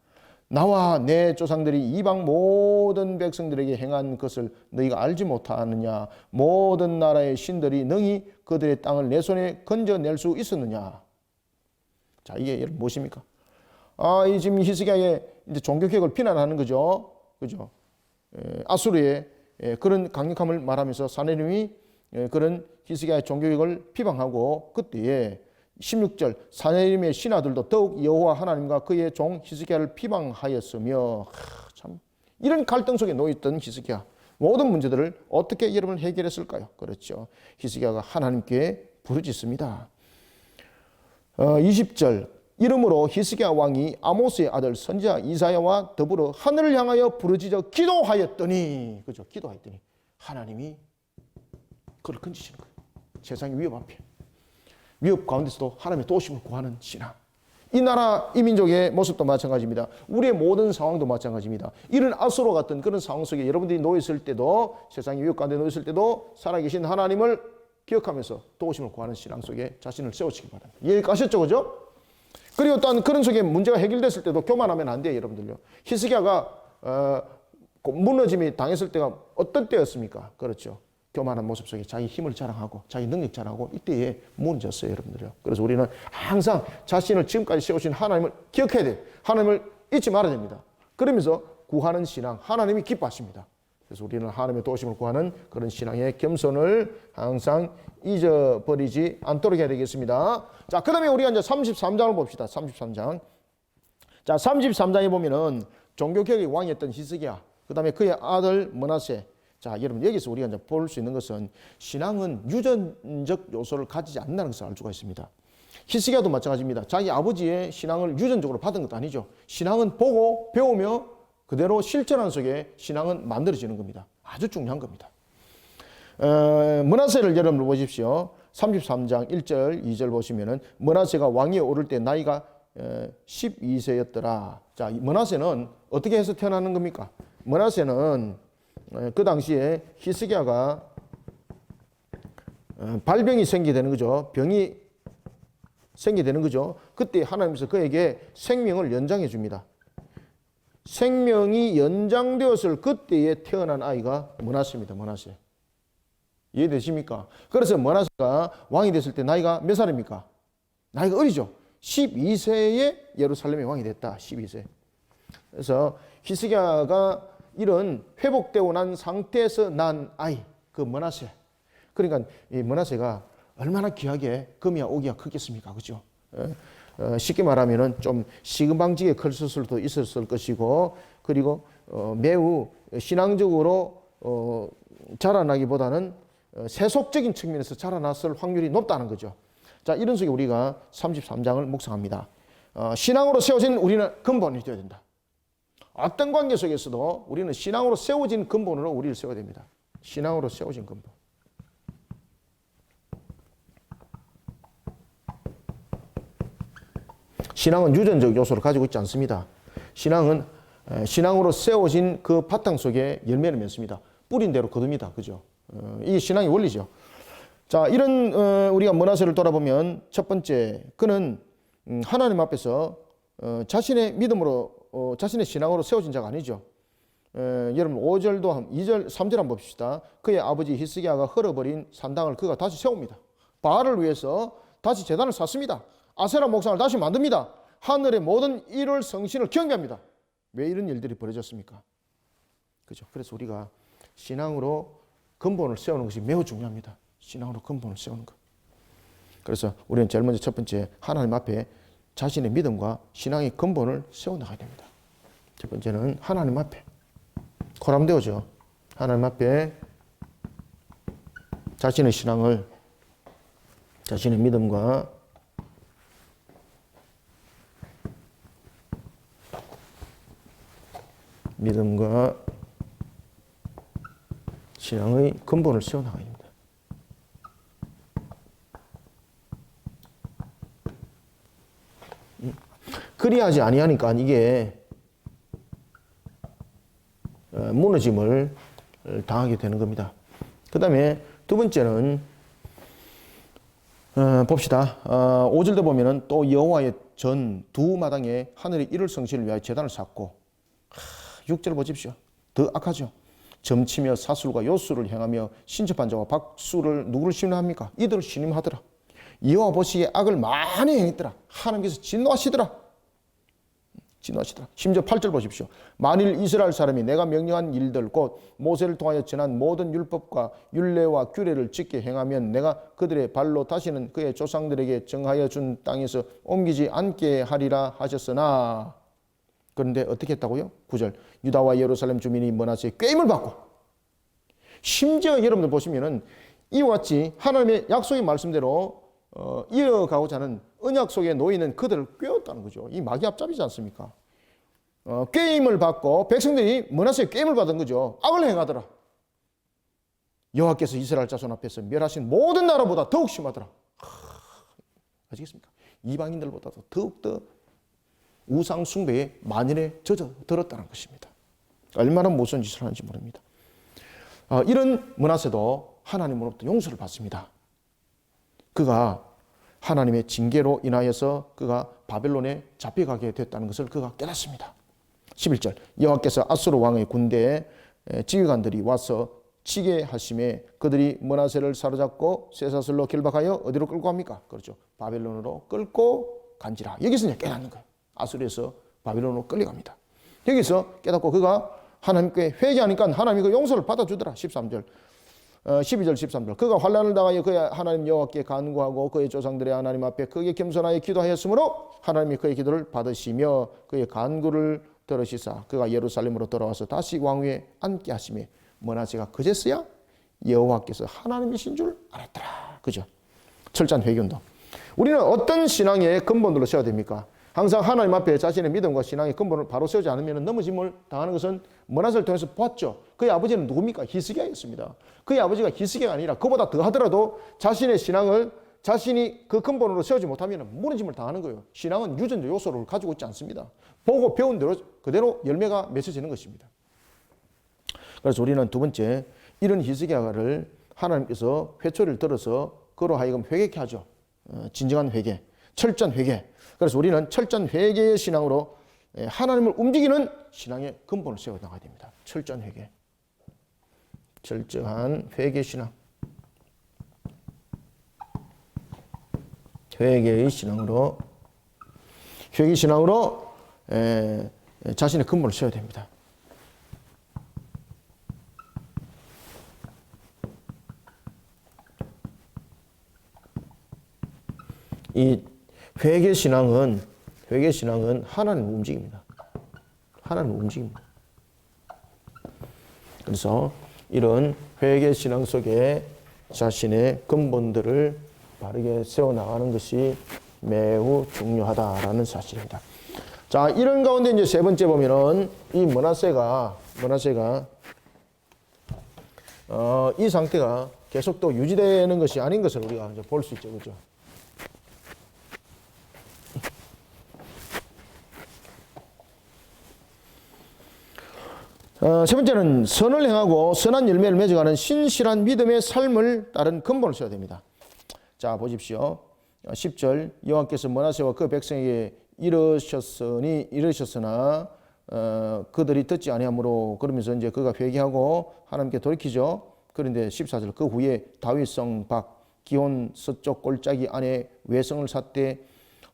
나와 내 조상들이 이방 모든 백성들에게 행한 것을 너희가 알지 못하느냐. 모든 나라의 신들이 능히 그들의 땅을 내 손에 건져낼 수 있었느냐. 자, 이게 무엇입니까? 이 지금 히스기야의 이제 종교개혁을 비난하는 거죠. 그죠? 아수르의 그런 강력함을 말하면서 사내림이 그런 히스기야의 종교개혁을 비방하고 그때에 16절 사내림의 신하들도 더욱 여호와 하나님과 그의 종 히스기야를 비방하였으며 참 이런 갈등 속에 놓여있던 히스기야 모든 문제들을 어떻게 여러분 해결했을까요? 그렇죠. 히스기야가 하나님께 부르짖습니다. 20절 이러므로 히스기야 왕이 아모스의 아들 선지자 이사야와 더불어 하늘을 향하여 부르짖어 기도하였더니 그죠? 기도하였더니 하나님이 그를 건지시는 거예요. 세상의 위협 앞에 위협 가운데서도 하나님의 도우심을 구하는 신앙. 이 나라 이 민족의 모습도 마찬가지입니다. 우리의 모든 상황도 마찬가지입니다. 이런 아수르 같은 그런 상황 속에 여러분들이 놓였을 때도 세상의 위협 가운데 놓였을 때도 살아계신 하나님을 기억하면서 도우심을 구하는 신앙 속에 자신을 세우시기 바랍니다. 이해가셨죠? 그죠? 그리고 또한 그런 속에 문제가 해결됐을 때도 교만하면 안 돼요, 여러분들요. 히스기야가 무너짐이 당했을 때가 어떤 때였습니까? 그렇죠. 교만한 모습 속에 자기 힘을 자랑하고 자기 능력 자랑하고 이때에 무너졌어요, 여러분들요. 그래서 우리는 항상 자신을 지금까지 세우신 하나님을 기억해야 돼요. 하나님을 잊지 말아야 됩니다. 그러면서 구하는 신앙, 하나님이 기뻐하십니다. 그래서 우리는 하나님의 도우심을 구하는 그런 신앙의 겸손을 항상 잊어버리지 않도록 해야 되겠습니다. 자, 그 다음에 우리가 이제 33장을 봅시다. 33장. 자, 33장에 보면은 종교개혁의 왕이었던 히스기야, 그 다음에 그의 아들 므낫세. 자, 여러분 여기서 우리가 이제 볼 수 있는 것은 신앙은 유전적 요소를 가지지 않는다는 것을 알 수가 있습니다. 히스기야도 마찬가지입니다. 자기 아버지의 신앙을 유전적으로 받은 것도 아니죠. 신앙은 보고 배우며 그대로 실천하는 속에 신앙은 만들어지는 겁니다. 아주 중요한 겁니다. 므낫세를 여러분 보십시오. 33장 1절 2절 보시면은 므낫세가 왕위에 오를 때 나이가 12세였더라. 자, 므낫세는 어떻게 해서 태어나는 겁니까? 므낫세는 그 당시에 히스기야가 발병이 생기게 되는 거죠. 병이 생기게 되는 거죠. 그때 하나님께서 그에게 생명을 연장해 줍니다. 생명이 연장되었을 그때에 태어난 아이가 므낫세입니다. 므낫세. 이해되십니까? 그래서 므낫세가 왕이 됐을 때 나이가 몇 살입니까? 나이가 어리죠. 12세에 예루살렘의 왕이 됐다. 12세. 그래서 히스기야가 이런 회복되고 난 상태에서 난 아이, 그 므낫세. 그러니까 이 므낫세가 얼마나 귀하게 금이야 오기야 크겠습니까? 그죠? 쉽게 말하면은 좀 시금방지게 클 수도 있었을 것이고, 그리고 매우 신앙적으로 자라나기보다는 세속적인 측면에서 자라났을 확률이 높다는 거죠. 자, 이런 속에 우리가 33장을 묵상합니다. 신앙으로 세워진 우리는 근본이 되어야 된다. 어떤 관계 속에서도 우리는 신앙으로 세워진 근본으로 우리를 세워야 됩니다. 신앙으로 세워진 근본. 신앙은 유전적 요소를 가지고 있지 않습니다. 신앙은 신앙으로 세워진 그 바탕 속에 열매를 맺습니다. 뿌린 대로 거둡니다. 그죠? 이게 신앙의 원리죠. 자, 이런 우리가 므낫세를 돌아보면 첫 번째, 그는 하나님 앞에서 자신의 믿음으로 자신의 신앙으로 세워진 자가 아니죠. 여러분 5절도 2절 3절 한번 봅시다. 그의 아버지 히스기야가 헐어버린 산당을 그가 다시 세웁니다. 바알을 위해서 다시 제단을 쌓습니다. 아세라 목상을 다시 만듭니다. 하늘의 모든 일월 성신을 경배합니다. 왜 이런 일들이 벌어졌습니까? 그죠? 그래서 우리가 신앙으로 근본을 세우는 것이 매우 중요합니다. 신앙으로 근본을 세우는 것. 그래서 우리는 제일 먼저 첫 번째, 하나님 앞에 자신의 믿음과 신앙의 근본을 세워나가야 됩니다. 첫 번째는 하나님 앞에. 코람데오죠. 하나님 앞에 자신의 신앙을, 자신의 믿음과 신앙의 근본을 세워나가야 됩니다. 그리하지 아니하니까 이게 무너짐을 당하게 되는 겁니다. 그 다음에 두 번째는 봅시다. 5절도 보면은 또 여호와의 전 두 마당에 하늘의 일월 성신을 위하여 제단을 쌓고, 6절 보십시오. 더 악하죠. 점치며 사술과 요술을 행하며 신접한 자와 박수를 누구를 신뢰합니까? 이들을 신임하더라. 여호와 보시기에 악을 많이 행했더라. 하나님께서 진노하시더라. 심지어 8절 보십시오. 만일 이스라엘 사람이 내가 명령한 일들 곧 모세를 통하여 전한 모든 율법과 율례와 규례를 지켜 행하면 내가 그들의 발로 다시는 그의 조상들에게 정하여 준 땅에서 옮기지 않게 하리라 하셨으나, 그런데 어떻게 했다고요? 9절. 유다와 예루살렘 주민이 므낫세의 꾀임을 받고, 심지어 여러분들 보시면은 이와 같이 하나님의 약속의 말씀대로 이어가고자 하는 언약 속에 놓이는 그들을 꾀었다는 거죠. 이 마귀압잡이지 않습니까? 꾀임을 받고 백성들이 므낫세의 꾀임을 받은 거죠. 악을 행하더라. 여호와께서 이스라엘 자손 앞에서 멸하신 모든 나라보다 더욱 심하더라. 아시겠습니까? 이방인들보다도 더욱더 우상 숭배의 만연에 젖어들었다는 것입니다. 얼마나 무서운 짓을 하는지 모릅니다. 이런 므낫세도 하나님으로부터 용서를 받습니다. 그가 하나님의 징계로 인하여서 그가 바벨론에 잡혀가게 됐다는 것을 그가 깨닫습니다. 11절. 여호와께서 아수르 왕의 군대에 지휘관들이 와서 치게 하심에 그들이 므낫세를 사로잡고 쇠사슬로 결박하여 어디로 끌고 갑니까? 그렇죠. 바벨론으로 끌고 간지라. 여기서 이제 깨닫는 거예요. 아수르에서 바벨론으로 끌려갑니다. 여기서 깨닫고 그가 하나님께 회개하니까 하나님이 그 용서를 받아주더라. 13절. 12절 13절. 그가 환난을 당하여 그의 하나님 여호와께 간구하고 그의 조상들의 하나님 앞에 크게 겸손하여 기도하였으므로 하나님이 그의 기도를 받으시며 그의 간구를 들으시사 그가 예루살렘으로 돌아와서 다시 왕위에 앉게 하시며 므낫세가 그제서야 여호와께서 하나님이신 줄 알았더라. 그죠? 철저한 회개운동. 우리는 어떤 신앙의 근본으로 세워야 됩니까? 항상 하나님 앞에 자신의 믿음과 신앙의 근본을 바로 세우지 않으면 넘어짐을 당하는 것은 므낫세를 통해서 보았죠. 그의 아버지는 누굽니까? 히스기야였습니다. 그의 아버지가 히스기야가 아니라 그보다 더 하더라도 자신의 신앙을 자신이 그 근본으로 세우지 못하면 무너짐을 당하는 거예요. 신앙은 유전적 요소를 가지고 있지 않습니다. 보고 배운 대로 그대로 열매가 맺어지는 것입니다. 그래서 우리는 두 번째, 이런 히스기야를 하나님께서 회초리를 들어서 그로 하여금 회개케 하죠. 진정한 회개, 철저한 회개. 그래서 우리는 철저한 회개의 신앙으로 하나님을 움직이는 신앙의 근본을 세워 나가야 됩니다. 철저한 회개. 철저한 회개 신앙. 회개의 신앙으로, 회개 신앙으로 자신의 근본을 세워야 됩니다. 이 회개신앙은 하나님 움직입니다. 하나님 움직입니다. 그래서 이런 회개신앙 속에 자신의 근본들을 바르게 세워나가는 것이 매우 중요하다라는 사실입니다. 자, 이런 가운데 이제 세 번째 보면은 이 므낫세가 이 상태가 계속 또 유지되는 것이 아닌 것을 우리가 이제 볼 수 있죠, 그렇죠? 세 번째는 선을 행하고 선한 열매를 맺어가는 신실한 믿음의 삶을 따른 근본을 써야 됩니다. 자, 보십시오. 10절 여호와께서 므낫세와 그 백성에게 이르셨으나 그들이 듣지 아니하므로 그러면서 이제 그가 회개하고 하나님께 돌이키죠. 그런데 14절 그 후에 다윗성 밖 기온 서쪽 골짜기 안에 외성을 샀되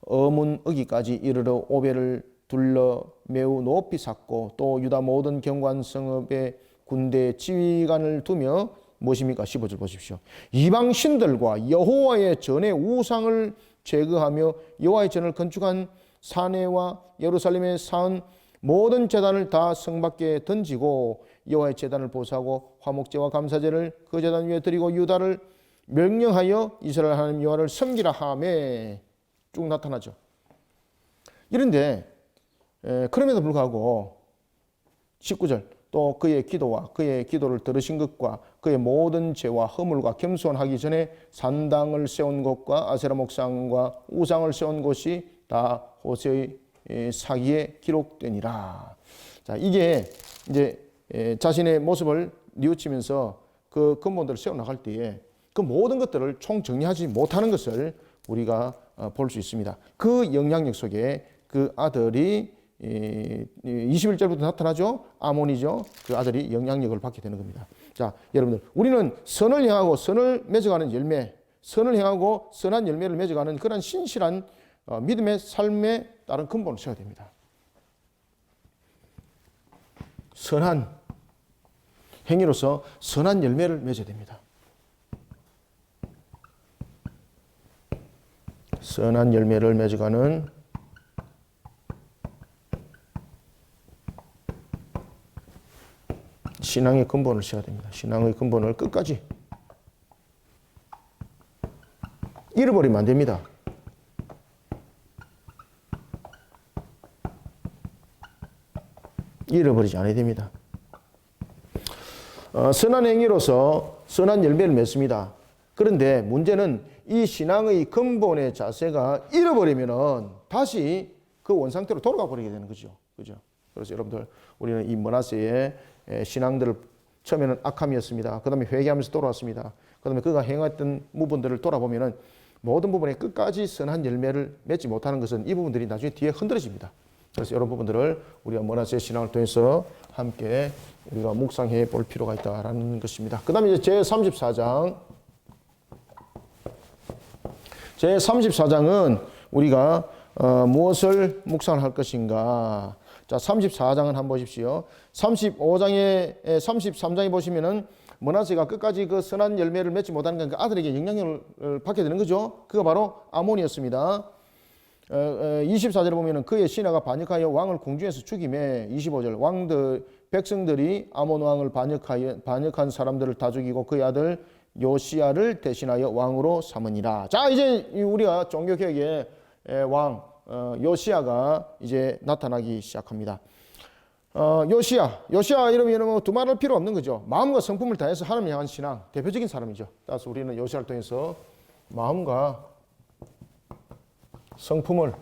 어문어기까지 이르러 오벨을 둘러 매우 높이 샀고 또 유다 모든 경관 성읍에 군대 지휘관을 두며 무엇입니까? 15절 보십시오. 이방 신들과 여호와의 전의 우상을 제거하며 여호와의 전을 건축한 사내와 예루살렘에 쌓은 모든 제단을 다 성 밖에 던지고 여호와의 제단을 보수하고 화목제와 감사제를 그 제단 위에 드리고 유다를 명령하여 이스라엘 하나님 여호와를 섬기라 하매 쭉 나타나죠. 이런데 그럼에도 불구하고 19절 또 그의 기도를 들으신 것과 그의 모든 죄와 허물과 겸손하기 전에 산당을 세운 곳과 아세라 목상과 우상을 세운 곳이 다 호세의 사기에 기록되니라. 자, 이게 이제 자신의 모습을 뉘우치면서 그 근본들을 세워나갈 때에 그 모든 것들을 총정리하지 못하는 것을 우리가 볼 수 있습니다. 그 영향력 속에 그 아들이 21절부터 나타나죠. 아몬이죠. 그 아들이 영향력을 받게 되는 겁니다. 자, 여러분들 우리는 선을 행하고 선을 맺어가는 열매, 선을 행하고 선한 열매를 맺어가는 그런 신실한 믿음의 삶에 따른 근본을 세워야 됩니다. 선한 행위로서 선한 열매를 맺어야 됩니다. 선한 열매를 맺어가는 신앙의 근본을 세워야 됩니다. 신앙의 근본을 끝까지 잃어버리면 안 됩니다. 잃어버리지 않아야 됩니다. 선한 행위로서 선한 열매를 맺습니다. 그런데 문제는 이 신앙의 근본의 자세가 잃어버리면은 다시 그 원상태로 돌아가 버리게 되는 거죠. 그죠? 그래서 여러분들 우리는 이 므낫세의 신앙들을 처음에는 악함이었습니다. 그 다음에 회개하면서 돌아왔습니다. 그 다음에 그가 행했던 부분들을 돌아보면은 모든 부분에 끝까지 선한 열매를 맺지 못하는 것은 이 부분들이 나중에 뒤에 흔들어집니다. 그래서 이런 부분들을 우리가 므낫세의 신앙을 통해서 함께 우리가 묵상해 볼 필요가 있다라는 것입니다. 그 다음에 이제 제34장은 우리가 무엇을 묵상할 것인가. 자, 34장은 한번 보십시오. 33장에 보시면은 므낫세가 끝까지 그 선한 열매를 맺지 못하는 그 아들에게 영향력을 받게 되는 거죠. 그가 바로 아몬이었습니다. 24절에 보면은 그의 신하가 반역하여 왕을 궁중에서 죽이매 25절 백성들이 아몬 왕을 반역한 사람들을 다 죽이고 그의 아들 요시야를 대신하여 왕으로 삼으니라. 자, 이제 우리가 종교개혁의 왕 요시야가 이제 나타나기 시작합니다. 요시야 이러면 뭐 두말할 필요 없는 거죠. 마음과 성품을 다해서 하나님을 향한 신앙 대표적인 사람이죠. 따라서 우리는 요시야를 통해서 마음과 성품을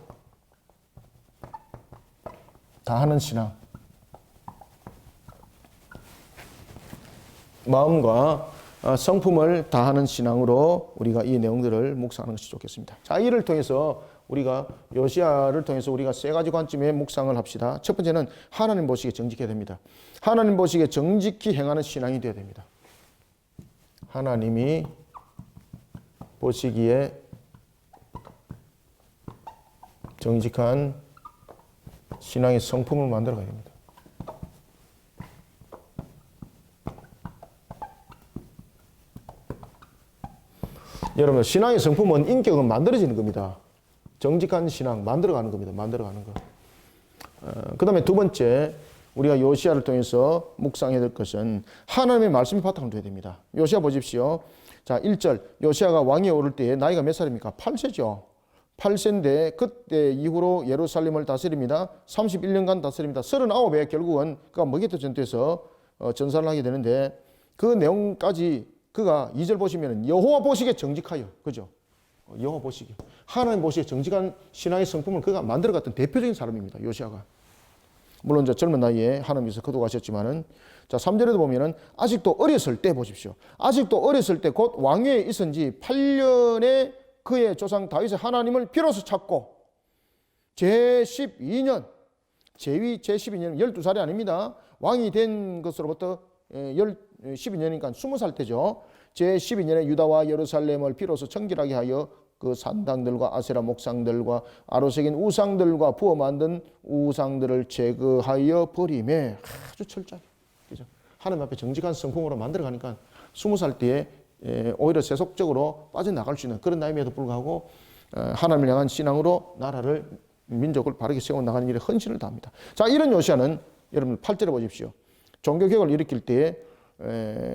다하는 신앙, 마음과 성품을 다하는 신앙으로 우리가 이 내용들을 묵상하는 것이 좋겠습니다. 자, 이를 통해서 우리가 요시야를 통해서 우리가 세 가지 관점의 묵상을 합시다. 첫 번째는 하나님 보시기에 정직해야 됩니다. 하나님 보시기에 정직히 행하는 신앙이 되어야 됩니다. 하나님이 보시기에 정직한 신앙의 성품을 만들어가야 됩니다. 여러분, 신앙의 성품은 인격은 만들어지는 겁니다. 정직한 신앙 만들어가는 겁니다. 만들어가는 거. 그 다음에 두 번째, 우리가 요시야를 통해서 묵상해야 될 것은 하나님의 말씀이 바탕이 되어야 됩니다. 요시야 보십시오. 자, 1절. 요시야가 왕위에 오를 때에 나이가 몇 살입니까? 8세죠. 8세인데 그때 이후로 예루살렘을 다스립니다. 31년간 다스립니다. 39에 결국은 그가 머게도 전투에서 전사를 하게 되는데 그 내용까지 그가 2절 보시면 여호와 보시기에 정직하여, 그죠? 여호와 보시기에, 하나님 보시기에 정직한 신앙의 성품을 그가 만들어갔던 대표적인 사람입니다. 요시야가. 물론 이제 젊은 나이에 하나님께서 거두가셨지만은, 자 3절에도 보면은 아직도 어렸을 때 보십시오. 아직도 어렸을 때 곧 왕위에 있은 지 8년에 그의 조상 다윗의 하나님을 비로소 찾고 제12년 제위 제12년 12살이 아닙니다. 왕이 된 것으로부터 12년이니까 20살 때죠. 제12년에 유다와 예루살렘을 비로소 청결하게 하여 그 산당들과 아세라 목상들과 아로새긴 우상들과 부어 만든 우상들을 제거하여 버림에 아주 철저하게, 그죠? 하나님 앞에 정직한 성품으로 만들어가니까 20살 때에 오히려 세속적으로 빠져나갈 수 있는 그런 나이임에도 불구하고 하나님을 향한 신앙으로 나라를, 민족을 바르게 세워나가는 일에 헌신을 다합니다. 자, 이런 요시야는 여러분 8절에 보십시오. 종교개혁을 일으킬 때에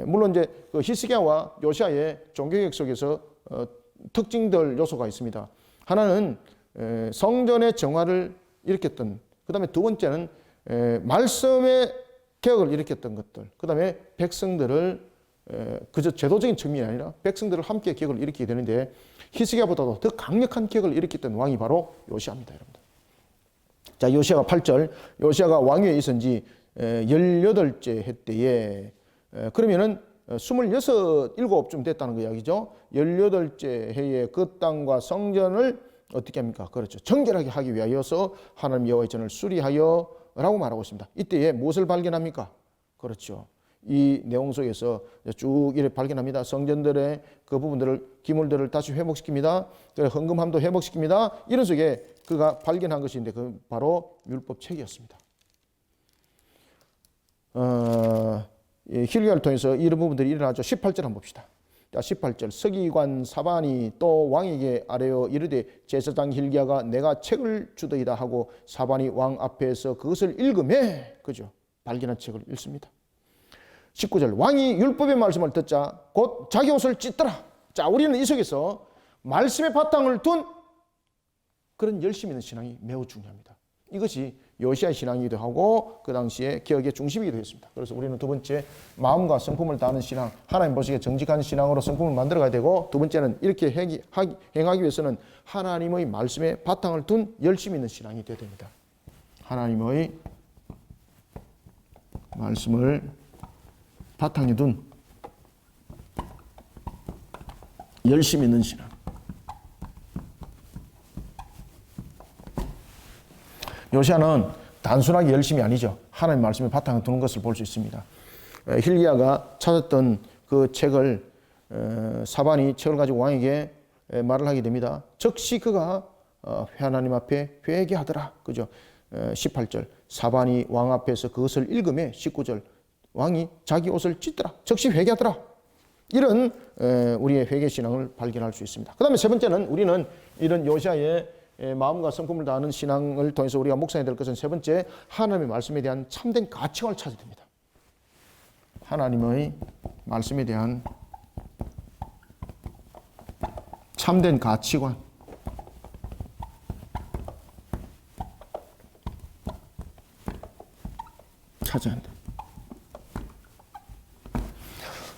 물론 이제 그 히스기야와 요시야의 종교개혁 속에서 특징들 요소가 있습니다. 하나는 성전의 정화를 일으켰던, 그 다음에 두 번째는 말씀의 개혁을 일으켰던 것들, 그 다음에 백성들을 그저 제도적인 측면이 아니라 백성들을 함께 개혁을 일으키게 되는데 히스기야보다도 더 강력한 개혁을 일으켰던 왕이 바로 요시야입니다, 여러분들. 자, 요시야가 8절, 요시야가 왕위에 있은 지 18째 해 때에, 그러면은 26, 7쯤 됐다는 거 이야기죠. 18째 해에 그 땅과 성전을 어떻게 합니까? 그렇죠. 정결하게 하기 위하여서 하나님 여호와의 전을 수리하여 라고 말하고 있습니다. 이때에 무엇을 발견합니까? 그렇죠. 이 내용 속에서 쭉 이렇게 발견합니다. 성전들의 그 부분들을, 기물들을 다시 회복시킵니다. 헌금함도 회복시킵니다. 이런 속에 그가 발견한 것인데 그 바로 율법책이었습니다. 히스기야를 통해서 이런 부분들이 일어나죠. 18절 한번 봅시다. 18절. 서기관 사반이 또 왕에게 아뢰어 이르되 제사장 히스기야가 내가 책을 주더이다 하고 사반이 왕 앞에서 그것을 읽음에, 그죠? 발견한 책을 읽습니다. 19절. 왕이 율법의 말씀을 듣자 곧 자기 옷을 찢더라. 자, 우리는 이 속에서 말씀의 바탕을 둔 그런 열심 있는 신앙이 매우 중요합니다. 이것이 요시야의 신앙이기도 하고 그 당시에 개혁의 중심이기도 했습니다. 그래서 우리는 두 번째, 마음과 성품을 다하는 신앙, 하나님 보시기에 정직한 신앙으로 성품을 만들어가야 되고, 두 번째는 이렇게 행하기 위해서는 하나님의 말씀에 바탕을 둔 열심 있는 신앙이 되어야 됩니다. 하나님의 말씀을 바탕에 둔 열심 있는 신앙. 요시야는 단순하게 열심이 아니죠. 하나님 말씀에 바탕을 두는 것을 볼 수 있습니다. 히스기야가 찾았던 그 책을 사반이 책을 가지고 왕에게 말을 하게 됩니다. 즉시 그가 하나님 앞에 회개하더라. 그죠? 18절. 사반이 왕 앞에서 그것을 읽음에 19절. 왕이 자기 옷을 찢더라. 즉시 회개하더라. 이런 우리의 회개 신앙을 발견할 수 있습니다. 그 다음에 세 번째는 우리는 이런 요시야의 마음과 성품을 다하는 신앙을 통해서 우리가 묵상해야 될 것은 세 번째, 하나님의 말씀에 대한 참된 가치관을 찾아야 됩니다. 하나님의 말씀에 대한 참된 가치관. 찾아야 한다.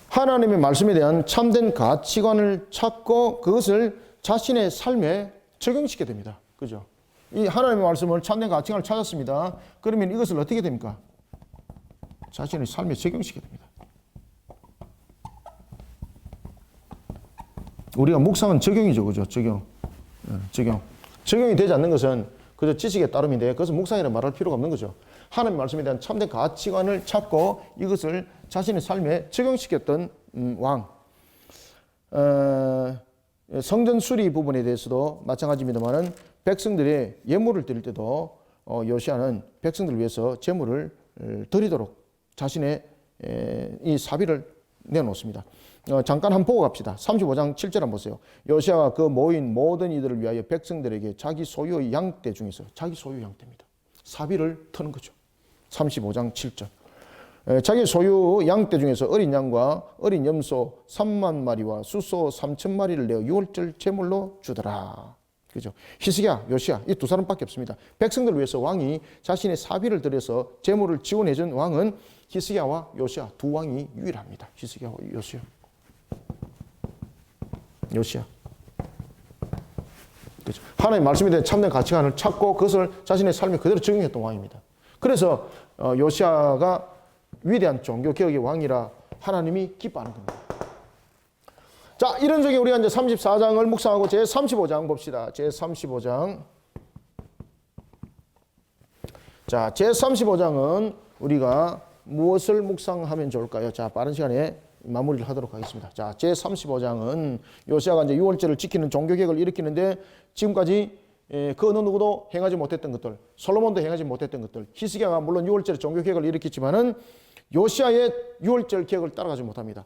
하나님의 말씀에 대한 참된 가치관을 찾고 그것을 자신의 삶에 적용시켜야 됩니다. 그죠? 이 하나님의 말씀을 참된 가치관을 찾았습니다. 그러면 이것을 어떻게 됩니까? 자신의 삶에 적용시켜야 됩니다. 우리가 묵상은 적용이죠. 그죠? 적용. 적용이 되지 않는 것은 그저 지식의 따름인데 그것은 묵상이라 말할 필요가 없는 거죠. 하나님의 말씀에 대한 참된 가치관을 찾고 이것을 자신의 삶에 적용시켰던 왕. 성전 수리 부분에 대해서도 마찬가지입니다만은 백성들의 예물을 드릴 때도 요시야는 백성들을 위해서 제물을 드리도록 자신의 이 사비를 내놓습니다. 잠깐 한번 보고 갑시다. 35장 7절 한번 보세요. 요시아가 그 모인 모든 이들을 위하여 백성들에게 자기 소유의 양떼 중에서 자기 소유 양떼입니다. 사비를 터는 거죠. 35장 7절. 자기 소유 양떼 중에서 어린 양과 어린 염소 3만 마리와 수소 3천 마리를 내어 유월절 제물로 주더라. 그죠? 히스기야, 요시야 이 두 사람밖에 없습니다. 백성들을 위해서 왕이 자신의 사비를 들여서 제물을 지원해준 왕은 히스기야와 요시야 두 왕이 유일합니다. 히스기야와 요시야. 그죠? 하나님 말씀에 대한 참된 가치관을 찾고 그것을 자신의 삶에 그대로 적용했던 왕입니다. 그래서 요시야가 위대한 종교 개혁의 왕이라 하나님이 기뻐하는 겁니다. 자, 이런 쪽에 우리가 이제 34장을 묵상하고 제 35장 봅시다. 제 35장. 자, 제 35장은 우리가 무엇을 묵상하면 좋을까요? 자, 빠른 시간에 마무리를 하도록 하겠습니다. 자, 제 35장은 요시아가 이제 유월절을 지키는 종교개혁을 일으키는데 지금까지 그 어느 누구도 행하지 못했던 것들, 솔로몬도 행하지 못했던 것들, 히스기야가 물론 유월절 종교개혁을 일으켰지만은 요시아의 유월절 개혁을 따라가지 못합니다.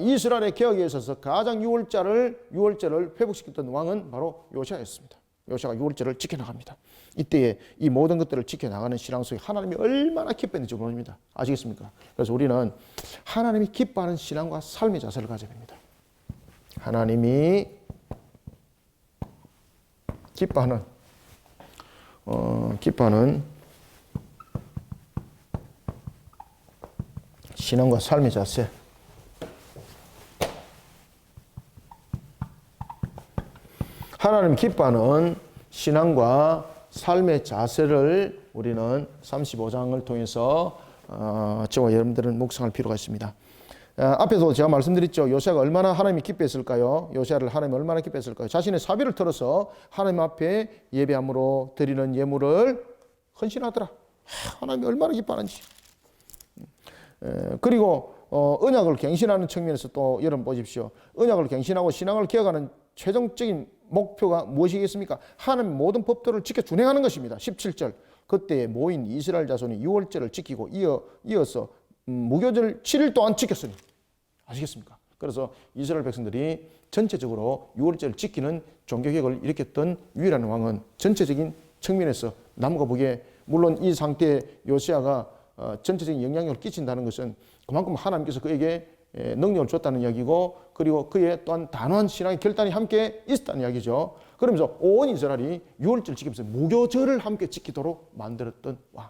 이스라엘의 개혁에 있어서 가장 유월절을 회복시켰던 왕은 바로 요시아였습니다. 요시아가 유월절을 지켜나갑니다. 이때에 이 모든 것들을 지켜나가는 신앙 속에 하나님이 얼마나 기뻐했는지 모릅니다. 아시겠습니까? 그래서 우리는 하나님이 기뻐하는 신앙과 삶의 자세를 가져야 됩니다. 하나님이 기뻐하는 신앙과 삶의 자세. 하나님 기뻐하는 신앙과 삶의 자세를 우리는 35장을 통해서 저와 여러분들은 묵상할 필요가 있습니다. 앞에서 제가 말씀드렸죠. 요시아가 얼마나 하나님이 기뻐했을까요? 요시아를 하나님이 얼마나 기뻐했을까요? 자신의 사비를 털어서 하나님 앞에 예배함으로 드리는 예물을 헌신하더라. 하나님이 얼마나 기뻐하는지. 그리고 언약을 갱신하는 측면에서 또 여러분 보십시오. 언약을 갱신하고 신앙을 개혁하는 최종적인 목표가 무엇이겠습니까? 하나님 모든 법도를 지켜 준행하는 것입니다. 17절. 그때 모인 이스라엘 자손이 유월절을 지키고 이어서 무교절 7일 동안 지켰으니. 아시겠습니까? 그래서 이스라엘 백성들이 전체적으로 유월절을 지키는 종교개혁을 일으켰던 유일한 왕은 전체적인 측면에서 남과 북에 물론 이 상태에 요시아가 전체적인 영향력을 끼친다는 것은 그만큼 하나님께서 그에게 능력을 줬다는 이야기고 그리고 그의 또한 단호한 신앙의 결단이 함께 있었다는 이야기죠. 그러면서 온 이스라엘이 유월절 지키면서 무교절을 함께 지키도록 만들었던 왕.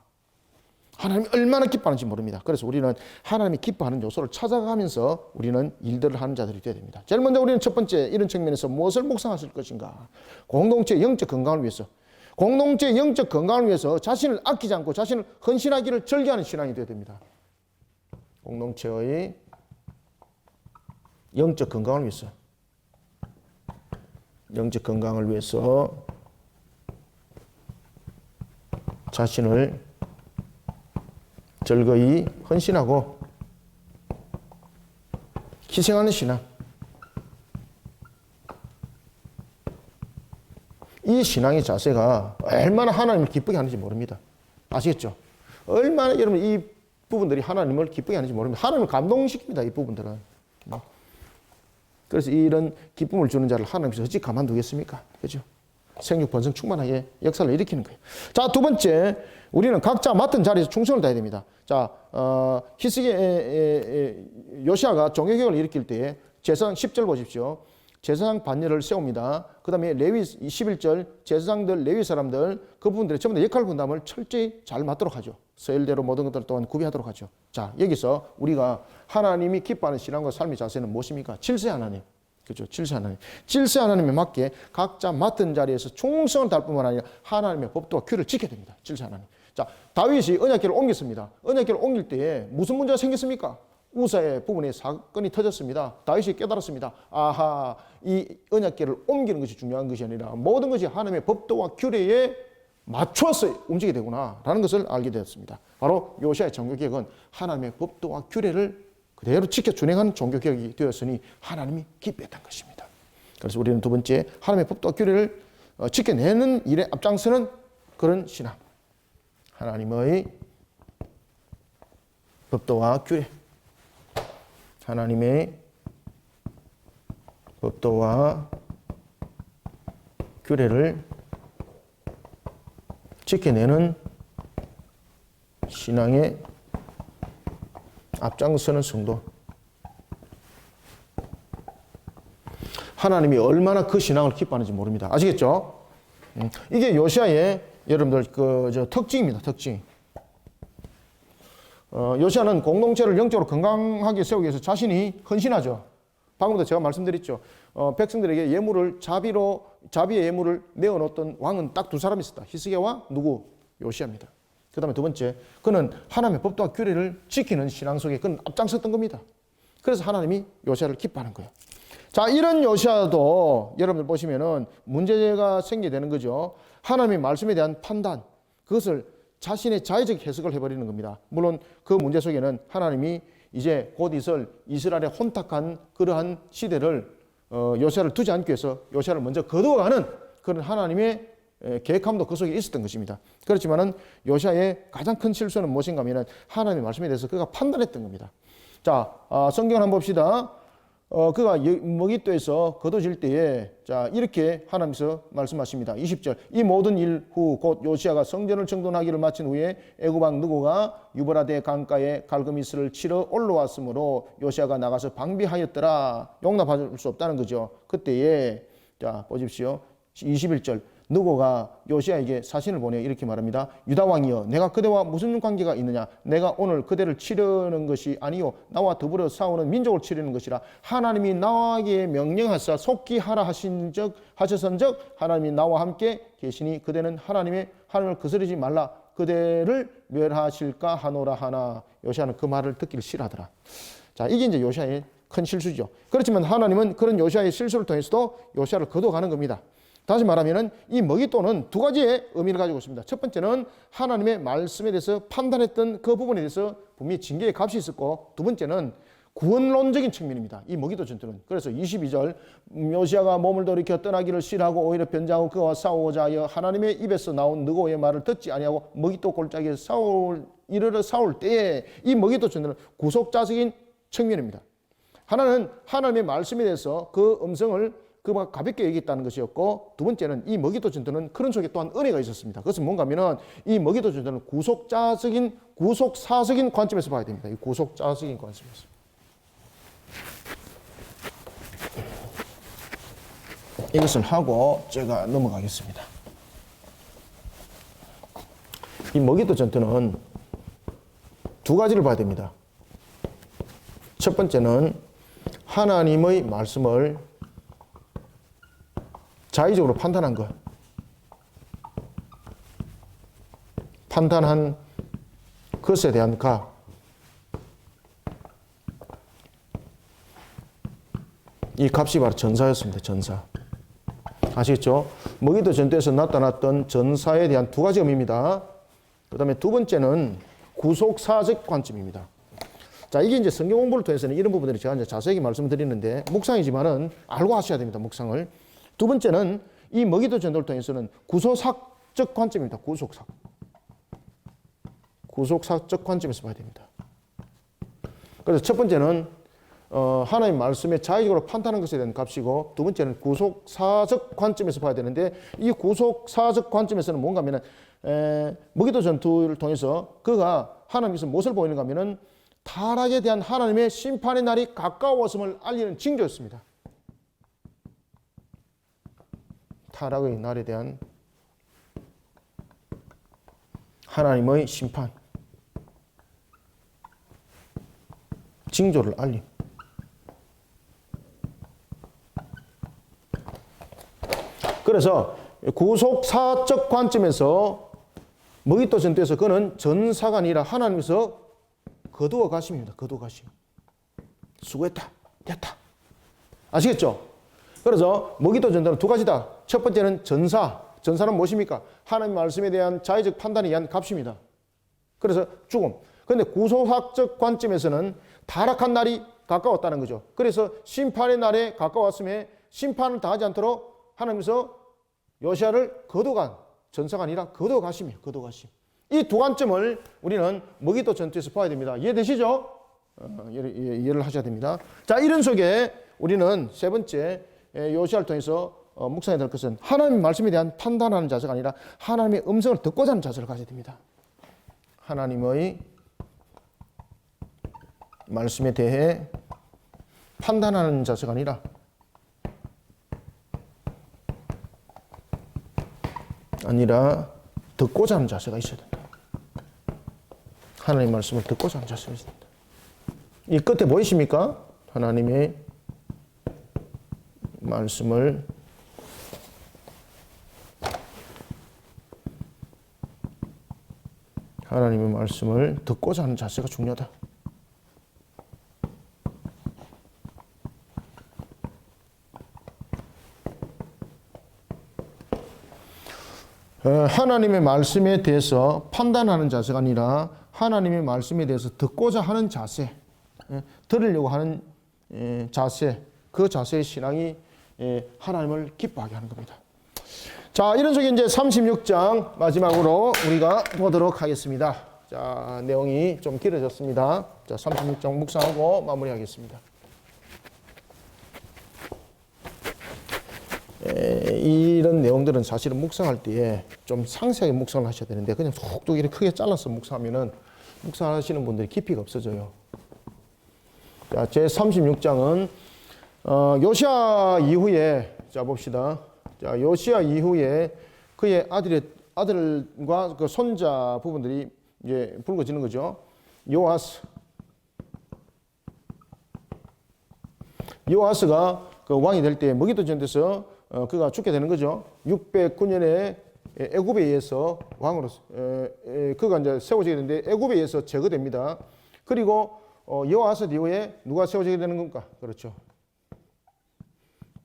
하나님이 얼마나 기뻐하는지 모릅니다. 그래서 우리는 하나님이 기뻐하는 요소를 찾아가면서 우리는 일들을 하는 자들이 되어야 됩니다. 제일 먼저 우리는 첫 번째 이런 측면에서 무엇을 묵상하실 것인가? 공동체의 영적 건강을 위해서 공동체의 영적 건강을 위해서 자신을 아끼지 않고 자신을 헌신하기를 절개하는 신앙이 되어야 됩니다. 공동체의 영적 건강을 위해서 자신을 절거히 헌신하고 희생하는 신앙. 이 신앙의 자세가 얼마나 하나님을 기쁘게 하는지 모릅니다. 아시겠죠? 얼마나 여러분 이 부분들이 하나님을 기쁘게 하는지 모릅니다. 하나님을 감동시킵니다. 이 부분들은. 그래서 이런 기쁨을 주는 자를 하나님께서 어찌 가만두겠습니까? 그죠? 생육 번성 충만하게 역사를 일으키는 거예요. 자, 두 번째, 우리는 각자 맡은 자리에서 충성을 다해야 됩니다. 자, 요시아가 종교개혁을 일으킬 때에 제사장 10절 보십시오. 제사장 반열을 세웁니다. 그 다음에 레위 11절 제사장들 레위 사람들 그 부분들이 전부 다 역할 분담을 철저히 잘 맞도록 하죠. 서열대로 모든 것들을 또한 구비하도록 하죠. 자, 여기서 우리가 하나님이 기뻐하는 신앙과 삶의 자세는 무엇입니까? 질서 하나님. 그죠? 질서 하나님. 질서 하나님에 맞게 각자 맡은 자리에서 충성을 다할 뿐만 아니라 하나님의 법도와 규를 지켜야 됩니다. 질서 하나님. 자, 다윗이 언약궤를 옮겼습니다. 언약궤를 옮길 때에 무슨 문제가 생겼습니까? 우사의 부분에 사건이 터졌습니다. 다윗이 깨달았습니다. 아하, 이 언약궤를 옮기는 것이 중요한 것이 아니라 모든 것이 하나님의 법도와 규례에 맞춰서 움직이게 되구나 라는 것을 알게 되었습니다. 바로 요시아의 종교개혁은 하나님의 법도와 규례를 그대로 지켜 준행하는 종교개혁이 되었으니 하나님이 기뻐했던 것입니다. 그래서 우리는 두 번째 하나님의 법도와 규례를 지켜내는 일에 앞장서는 그런 신앙. 하나님의 법도와 규례. 하나님의 법도와 규례를 지켜내는 신앙의 앞장서는 성도. 하나님이 얼마나 그 신앙을 기뻐하는지 모릅니다. 아시겠죠? 이게 요시아의 여러분들 특징입니다. 특징. 요시아는 공동체를 영적으로 건강하게 세우기 위해서 자신이 헌신하죠. 방금도 제가 말씀드렸죠. 백성들에게 자비의 예물을 내어놓던 왕은 딱 두 사람이 있었다. 히스기야와 누구? 요시아입니다. 그 다음에 두 번째, 그는 하나님의 법도와 규례를 지키는 신앙 속에 그는 앞장섰던 겁니다. 그래서 하나님이 요시아를 기뻐하는 거예요. 자, 이런 요시아도 여러분들 보시면은 문제가 생기게 되는 거죠. 하나님의 말씀에 대한 판단, 그것을 자신의 자의적 해석을 해버리는 겁니다. 물론 그 문제 속에는 하나님이 이제 곧 있을 이스라엘의 혼탁한 그러한 시대를 요시아를 두지 않기 위해서 요시아를 먼저 거두어가는 그런 하나님의 계획함도 그 속에 있었던 것입니다. 그렇지만은 요시아의 가장 큰 실수는 무엇인가 하면은 하나님의 말씀에 대해서 그가 판단했던 겁니다. 자, 성경을 한번 봅시다. 그가 머깃도에서 거둬질 때에 자 이렇게 하나님께서 말씀하십니다. 20절 이 모든 일 후 곧 요시아가 성전을 정돈하기를 마친 후에 애굽 왕 느고가 유브라데 강가에 갈그미스를 치러 올라왔으므로 요시아가 나가서 방비하였더라. 용납할 수 없다는 거죠. 그때에 자 보십시오. 21절 느고가 요시아에게 사신을 보내 이렇게 말합니다. 유다 왕이여 내가 그대와 무슨 관계가 있느냐. 내가 오늘 그대를 치려는 것이 아니요 나와 더불어 싸우는 민족을 치려는 것이라. 하나님이 나에게 명령하사 속기하라 하셨은즉 하나님이 나와 함께 계시니 그대는 하나님을 거스르지 말라. 그대를 멸하실까 하노라 하나. 요시아는 그 말을 듣기를 싫어하더라. 자, 이게 이제 요시아의 큰 실수죠. 그렇지만 하나님은 그런 요시아의 실수를 통해서도 요시아를 거둬가는 겁니다. 다시 말하면 이 머깃돌은 두 가지의 의미를 가지고 있습니다. 첫 번째는 하나님의 말씀에 대해서 판단했던 그 부분에 대해서 분명히 징계의 값이 있었고, 두 번째는 구원론적인 측면입니다. 이 머깃돌 전투는. 그래서 22절 요시아가 몸을 돌이켜 떠나기를 싫어하고 오히려 변장하고 그와 싸우고자 하여 하나님의 입에서 나온 느고의 말을 듣지 아니하고 머깃돌 골짜기에 이르러 싸울 때에 이 머깃돌 전투는 구속자적인 측면입니다. 하나는 하나님의 말씀에 대해서 그 음성을 그와 가볍게 얘기했다는 것이었고, 두 번째는 이 머깃돌 전투는 그런 속에 또한 은혜가 있었습니다. 그것은 뭔가 하면은 이 머깃돌 전투는 구속사적인 관점에서 봐야 됩니다. 이 구속자적인 관점에서. 이것을 하고 제가 넘어가겠습니다. 이 머깃돌 전투는 두 가지를 봐야 됩니다. 첫 번째는 하나님의 말씀을 자의적으로 판단한 것. 판단한 것에 대한 값. 이 값이 바로 전사였습니다. 전사. 아시겠죠? 머깃돌 전투에서 나타났던 전사에 대한 두 가지 의미입니다. 그 다음에 두 번째는 구속사적 관점입니다. 자, 이게 이제 성경 공부를 통해서는 이런 부분들이 제가 이제 자세하게 말씀드리는데, 묵상이지만은 알고 하셔야 됩니다. 묵상을. 두 번째는 이 머깃돌 전투를 통해서는 구속사적 관점입니다. 구속사적 관점에서 봐야 됩니다. 그래서 첫 번째는 하나님 말씀에 자의적으로 판단하는 것에 대한 값이고, 두 번째는 구속사적 관점에서 봐야 되는데, 이 구속사적 관점에서는 뭔가 하면은 머깃돌 전투를 통해서 그가 하나님께서 무엇을 보이는가 하면은 타락에 대한 하나님의 심판의 날이 가까웠음을 알리는 징조였습니다. 타락의 날에 대한 하나님의 심판, 징조를 알림. 그래서 구속사적 관점에서 머깃돌 전투에서 그는 전사가 아니라 하나님께서 거두어 가심입니다. 거두어 가심. 수고했다. 됐다. 아시겠죠? 그래서 머깃돌 전투는 두 가지다. 첫 번째는 전사. 전사는 무엇입니까? 하나님 말씀에 대한 자의적 판단에 의한 값입니다. 그래서 죽음. 그런데 구속학적 관점에서는 타락한 날이 가까웠다는 거죠. 그래서 심판의 날에 가까웠음에 심판을 당하지 않도록 하나님께서 요시아를 거두간, 전사가 아니라 거두가심이에요. 거두가심. 이 두 관점을 우리는 머깃돌 전투에서 봐야 됩니다. 이해되시죠? 이해를 하셔야 됩니다. 자, 이런 속에 우리는 세 번째 요시아를 통해서 묵상해야 될 것은 하나님의 말씀에 대한 판단하는 자세가 아니라 하나님의 음성을 듣고자 하는 자세를 가져야 됩니다. 하나님의 말씀에 대해 판단하는 자세가 아니라 듣고자 하는 자세가 있어야 된다. 하나님의 말씀을 듣고자 하는 자세가 있어야 된다. 이 끝에 보이십니까? 하나님의 말씀을 듣고자 하는 자세가 중요하다. 하나님의 말씀에 대해서 판단하는 자세가 아니라 하나님의 말씀에 대해서 듣고자 하는 자세, 들으려고 하는 자세, 그 자세의 신앙이 하나님을 기뻐하게 하는 겁니다. 자, 이런 속에 이제 36장 마지막으로 우리가 보도록 하겠습니다. 자, 내용이 좀 길어졌습니다. 자, 36장 묵상하고 마무리하겠습니다. 이런 내용들은 사실은 묵상할 때에 좀 상세하게 묵상을 하셔야 되는데 그냥 쏙 이렇게 크게 잘라서 묵상하면은 묵상하시는 분들이 깊이가 없어져요. 자, 제 36장은 요시야 이후에 자 봅시다. 자, 요시야 이후에 그의 아들과 그 손자 부분들이 이제 불거지는 거죠. 요아스가 그 왕이 될 때 머기도 전투에서 그가 죽게 되는 거죠. 609년에 애굽에 의해서 왕으로서 그가 이제 세워지게 되는데 애굽에 의해서 제거됩니다. 그리고 여호아스 이후에 누가 세워지게 되는 건가? 그렇죠.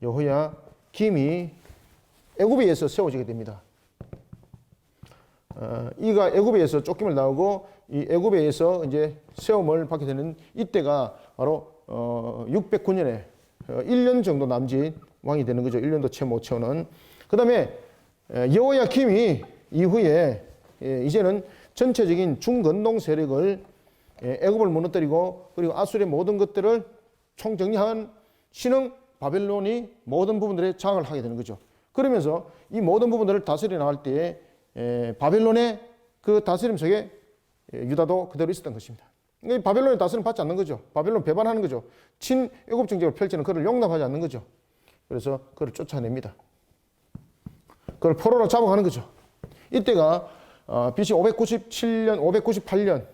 여호야김이 애굽에 의해서 세워지게 됩니다. 이가 애굽에 의해서 쫓김을 당하고 이 애굽에 의해서 이제 세움을 받게 되는 이때가 바로 609년에 1년 정도 남짓 왕이 되는 거죠. 1년도 채 못 채우는. 그 다음에 여호야김이 이후에 이제는 전체적인 중건동 세력을 애굽을 무너뜨리고 그리고 아수르의 모든 것들을 총정리한 신흥 바벨론이 모든 부분들에 장을 하게 되는 거죠. 그러면서 이 모든 부분들을 다스려 나갈 때에 바벨론의 그 다스림 속에 유다도 그대로 있었던 것입니다. 바벨론의 다스림 받지 않는 거죠. 바벨론 배반하는 거죠. 친애굽 정책을 펼치는 그를 용납하지 않는 거죠. 그래서 그를 쫓아냅니다. 그걸 포로로 잡아가는 거죠. 이때가 BC 598년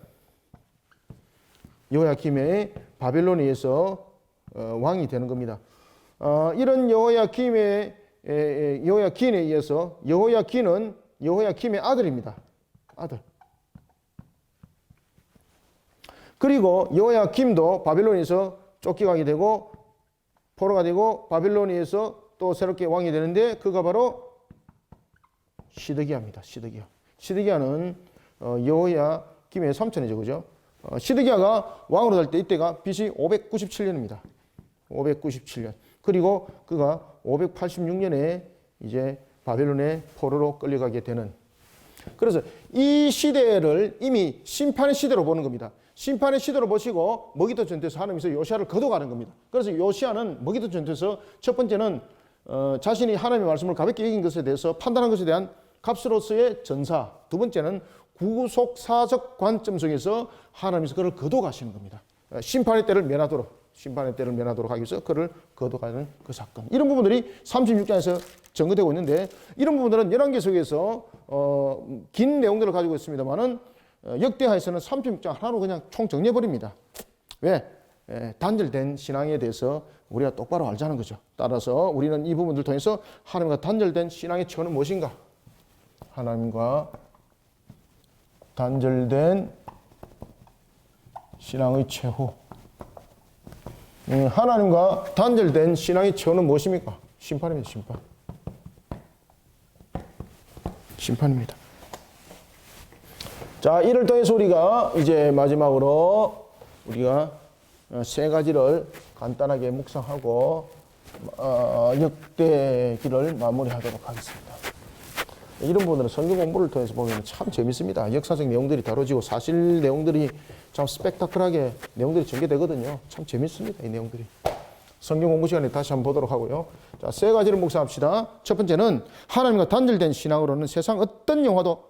여호야김의 바벨론에 의해서 왕이 되는 겁니다. 이런 여호야김에 의해서 여호야김은 여호야김의 아들입니다. 아들. 그리고 여호야김도 바벨론에서 쫓겨가게 되고 포로가 되고 바벨론에서 또 새롭게 왕이 되는데 그가 바로 시드기야입니다. 시드기야는 여호야김의 삼촌이죠, 그죠? 시드기야가 왕으로 될 때 이때가 BC 597년입니다. 597년. 그리고 그가 586년에 이제 바벨론의 포로로 끌려가게 되는. 그래서 이 시대를 이미 심판의 시대로 보는 겁니다. 심판의 시대로 보시고 머기도 전투에서 하나님께서 요시야를 거둬가는 겁니다. 그래서 요시야는 머기도 전투에서 첫 번째는 자신이 하나님의 말씀을 가볍게 여긴 것에 대해서 판단한 것에 대한 값으로서의 전사. 두 번째는 구속사적 관점 속에서 하나님께서 그를 거둬가시는 겁니다. 심판의 때를 면하도록 하기 위해서 그를 거둬가는 그 사건. 이런 부분들이 36장에서 전거되고 있는데 이런 부분들은 열왕기 속에서 긴 내용들을 가지고 있습니다만은 역대하에서는 36장 하나로 그냥 총 정리해버립니다. 왜? 단절된 신앙에 대해서 우리가 똑바로 알자는 거죠. 따라서 우리는 이 부분들 통해서 하나님과 단절된 신앙의 처는 무엇인가? 하나님과 단절된 신앙의 최후. 하나님과 단절된 신앙의 처는 무엇입니까? 심판입니다. 심판입니다. 자, 이를 통해서 우리가 이제 마지막으로 우리가 세 가지를 간단하게 묵상하고 역대기를 마무리하도록 하겠습니다. 이런 부분들은 성경 공부를 통해서 보면 참 재밌습니다. 역사적 내용들이 다뤄지고 사실 내용들이 참 스펙타클하게 내용들이 전개되거든요. 참 재밌습니다. 이 내용들이. 성경 공부 시간에 다시 한번 보도록 하고요. 자, 세 가지를 묵상합시다. 첫 번째는 하나님과 단절된 신앙으로는 세상 어떤 영화도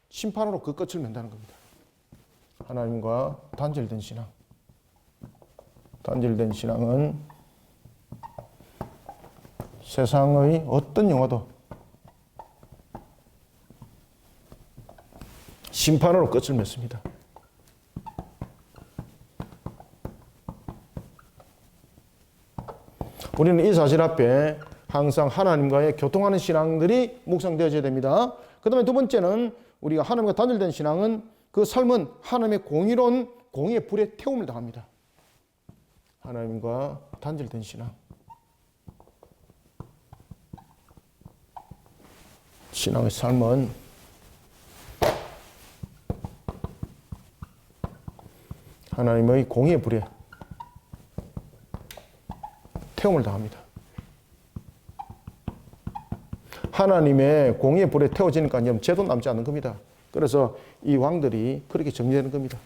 심판으로 그 끝을 멘다는 겁니다. 하나님과 단절된 신앙. 단절된 신앙은 세상의 어떤 영화도 심판으로 끝을 맺습니다. 우리는 이 사실 앞에 항상 하나님과의 교통하는 신앙들이 묵상되어져야 됩니다. 그 다음에 두 번째는 우리가 하나님과 단절된 신앙은 그 삶은 하나님의 공의로운 공의의 불에 태움을 당합니다. 하나님과 단절된 신앙. 신앙의 삶은 하나님의 공의의 불에 태움을 당합니다. 하나님의 공의의 불에 태워지니까 여러분 죄도 남지 않는 겁니다. 그래서 이 왕들이 그렇게 정리되는 겁니다.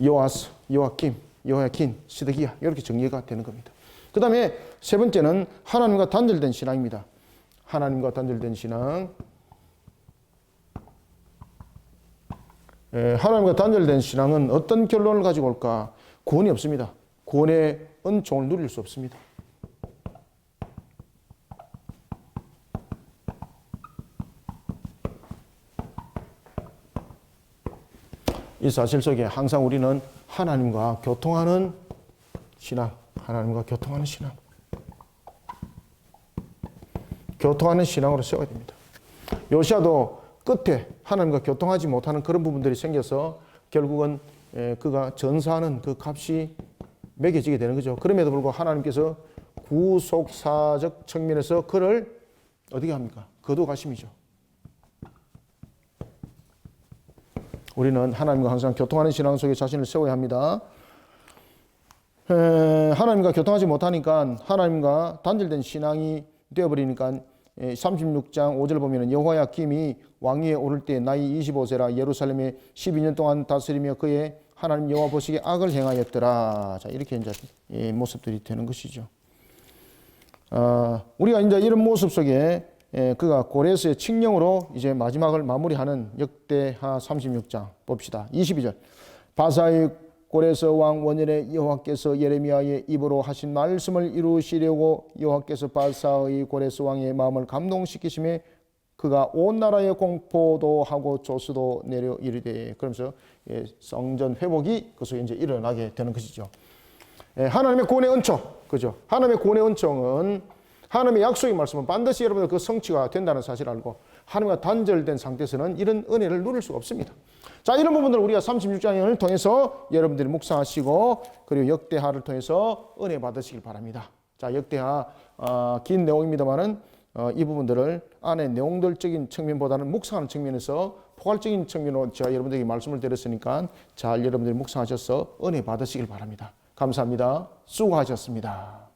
요아스, 요아킴, 요야킨, 시드기야 이렇게 정리가 되는 겁니다. 그 다음에 세 번째는 하나님과 단절된 신앙입니다. 하나님과 단절된 신앙. 하나님과 단절된 신앙은 어떤 결론을 가지고 올까? 구원이 없습니다. 구원의 은총을 누릴 수 없습니다. 이 사실 속에 항상 우리는 하나님과 교통하는 신앙, 하나님과 교통하는 신앙, 교통하는 신앙으로 세워야 됩니다. 요시아도 끝에 하나님과 교통하지 못하는 그런 부분들이 생겨서 결국은 그가 전사하는 그 값이 매겨지게 되는 거죠. 그럼에도 불구하고 하나님께서 구속사적 측면에서 그를 어떻게 합니까? 거두가심이죠. 우리는 하나님과 항상 교통하는 신앙 속에 자신을 세워야 합니다. 하나님과 교통하지 못하니까 하나님과 단절된 신앙이 되어버리니까 36장 5절 보면 여호야김이 왕위에 오를 때 나이 25세라 예루살렘에 12년 동안 다스리며 그의 하나님 여호와 보시기에 악을 행하였더라. 자, 이렇게 이제 모습들이 되는 것이죠. 우리가 이제 이런 모습 속에 그가 고레스의 칙령으로 이제 마지막을 마무리하는 역대하 36장 봅시다. 22절. 바사의 고레스 왕 원년에 여호와께서 예레미야의 입으로 하신 말씀을 이루시려고 여호와께서 바사의 고레스 왕의 마음을 감동시키심에 그가 온 나라에 공포도 하고 조수도 내려 이르되, 그러면서 성전 회복이 그 속에 이제 일어나게 되는 것이죠. 하나님의 구원의 은총, 그죠? 하나님의 구원의 은총은 하나님의 약속의 말씀은 반드시 여러분들 그 성취가 된다는 사실을 알고 하나님과 단절된 상태에서는 이런 은혜를 누릴 수가 없습니다. 자, 이런 부분들을 우리가 36장을 통해서 여러분들이 묵상하시고 그리고 역대하를 통해서 은혜 받으시길 바랍니다. 자, 역대하 긴 내용입니다만은 이 부분들을 안에 내용들적인 측면보다는 묵상하는 측면에서 포괄적인 측면으로 제가 여러분들에게 말씀을 드렸으니까 잘 여러분들이 묵상하셔서 은혜 받으시길 바랍니다. 감사합니다. 수고하셨습니다.